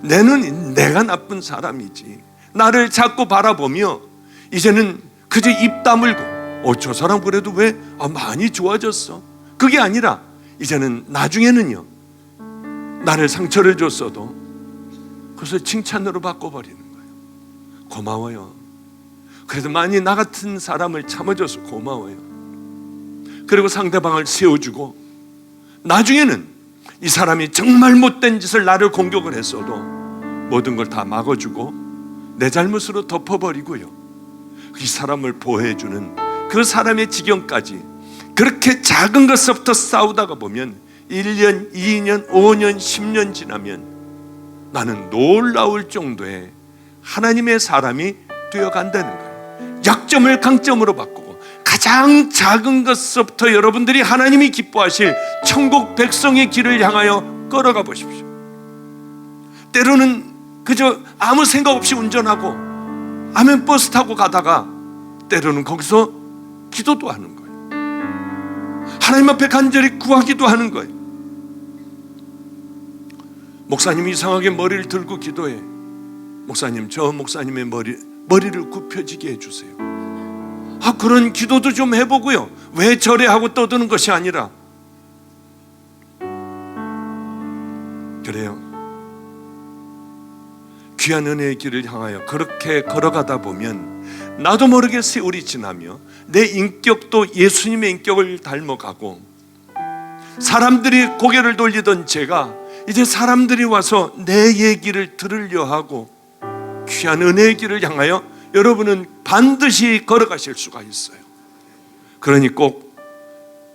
내 눈이 내가 나쁜 사람이지, 나를 자꾸 바라보며 이제는 그저 입 다물고 저 사람 그래도 왜 많이 좋아졌어, 그게 아니라 이제는 나중에는요, 나를 상처를 줬어도 그것을 칭찬으로 바꿔버리는 거예요. 고마워요. 그래도 많이 나 같은 사람을 참아줘서 고마워요. 그리고 상대방을 세워주고 나중에는 이 사람이 정말 못된 짓을 나를 공격을 했어도 모든 걸 다 막아주고 내 잘못으로 덮어버리고요, 이 사람을 보호해주는 그 사람의 지경까지, 그렇게 작은 것부터 싸우다가 보면 1년, 2년, 5년, 10년 지나면 나는 놀라울 정도의 하나님의 사람이 되어간다는 거예요. 약점을 강점으로 바꾸고 가장 작은 것부터 여러분들이 하나님이 기뻐하실 천국 백성의 길을 향하여 걸어가 보십시오. 때로는 그저 아무 생각 없이 운전하고 아멘 버스 타고 가다가 때로는 거기서 기도도 하는 거예요. 하나님 앞에 간절히 구하기도 하는 거예요. 목사님이 이상하게 머리를 들고 기도해. 목사님, 저 목사님의 머리를 굽혀지게 해주세요. 그런 기도도 좀 해보고요. 왜 저래 하고 떠드는 것이 아니라, 그래요, 귀한 은혜의 길을 향하여 그렇게 걸어가다 보면 나도 모르게 세월이 지나며 내 인격도 예수님의 인격을 닮아가고, 사람들이 고개를 돌리던 제가 이제 사람들이 와서 내 얘기를 들으려 하고 귀한 은혜의 길을 향하여 여러분은 반드시 걸어가실 수가 있어요. 그러니 꼭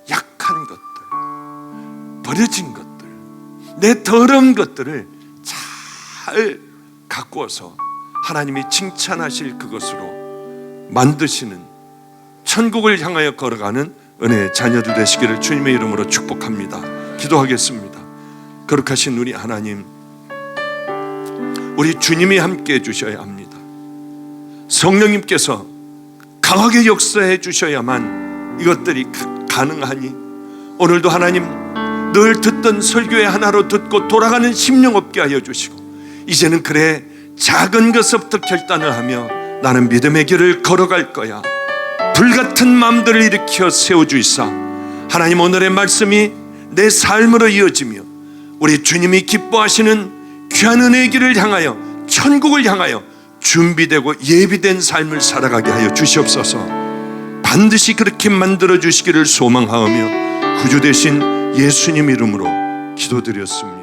약한 것들, 버려진 것들, 내 더러운 것들을 잘 가꾸어서 하나님이 칭찬하실 그것으로 만드시는 천국을 향하여 걸어가는 은혜의 자녀들 되시기를 주님의 이름으로 축복합니다. 기도하겠습니다. 거룩하신 우리 하나님, 우리 주님이 함께 해주셔야 합니다. 성령님께서 강하게 역사해 주셔야만 이것들이 가능하니, 오늘도 하나님 늘 듣던 설교의 하나로 듣고 돌아가는 심령 없게 하여 주시고, 이제는 그래 작은 것부터 결단을 하며 나는 믿음의 길을 걸어갈 거야, 불같은 마음들을 일으켜 세워주이사 하나님 오늘의 말씀이 내 삶으로 이어지며 우리 주님이 기뻐하시는 귀한 은혜의 길을 향하여 천국을 향하여 준비되고 예비된 삶을 살아가게 하여 주시옵소서. 반드시 그렇게 만들어 주시기를 소망하며 구주 되신 예수님 이름으로 기도드렸습니다.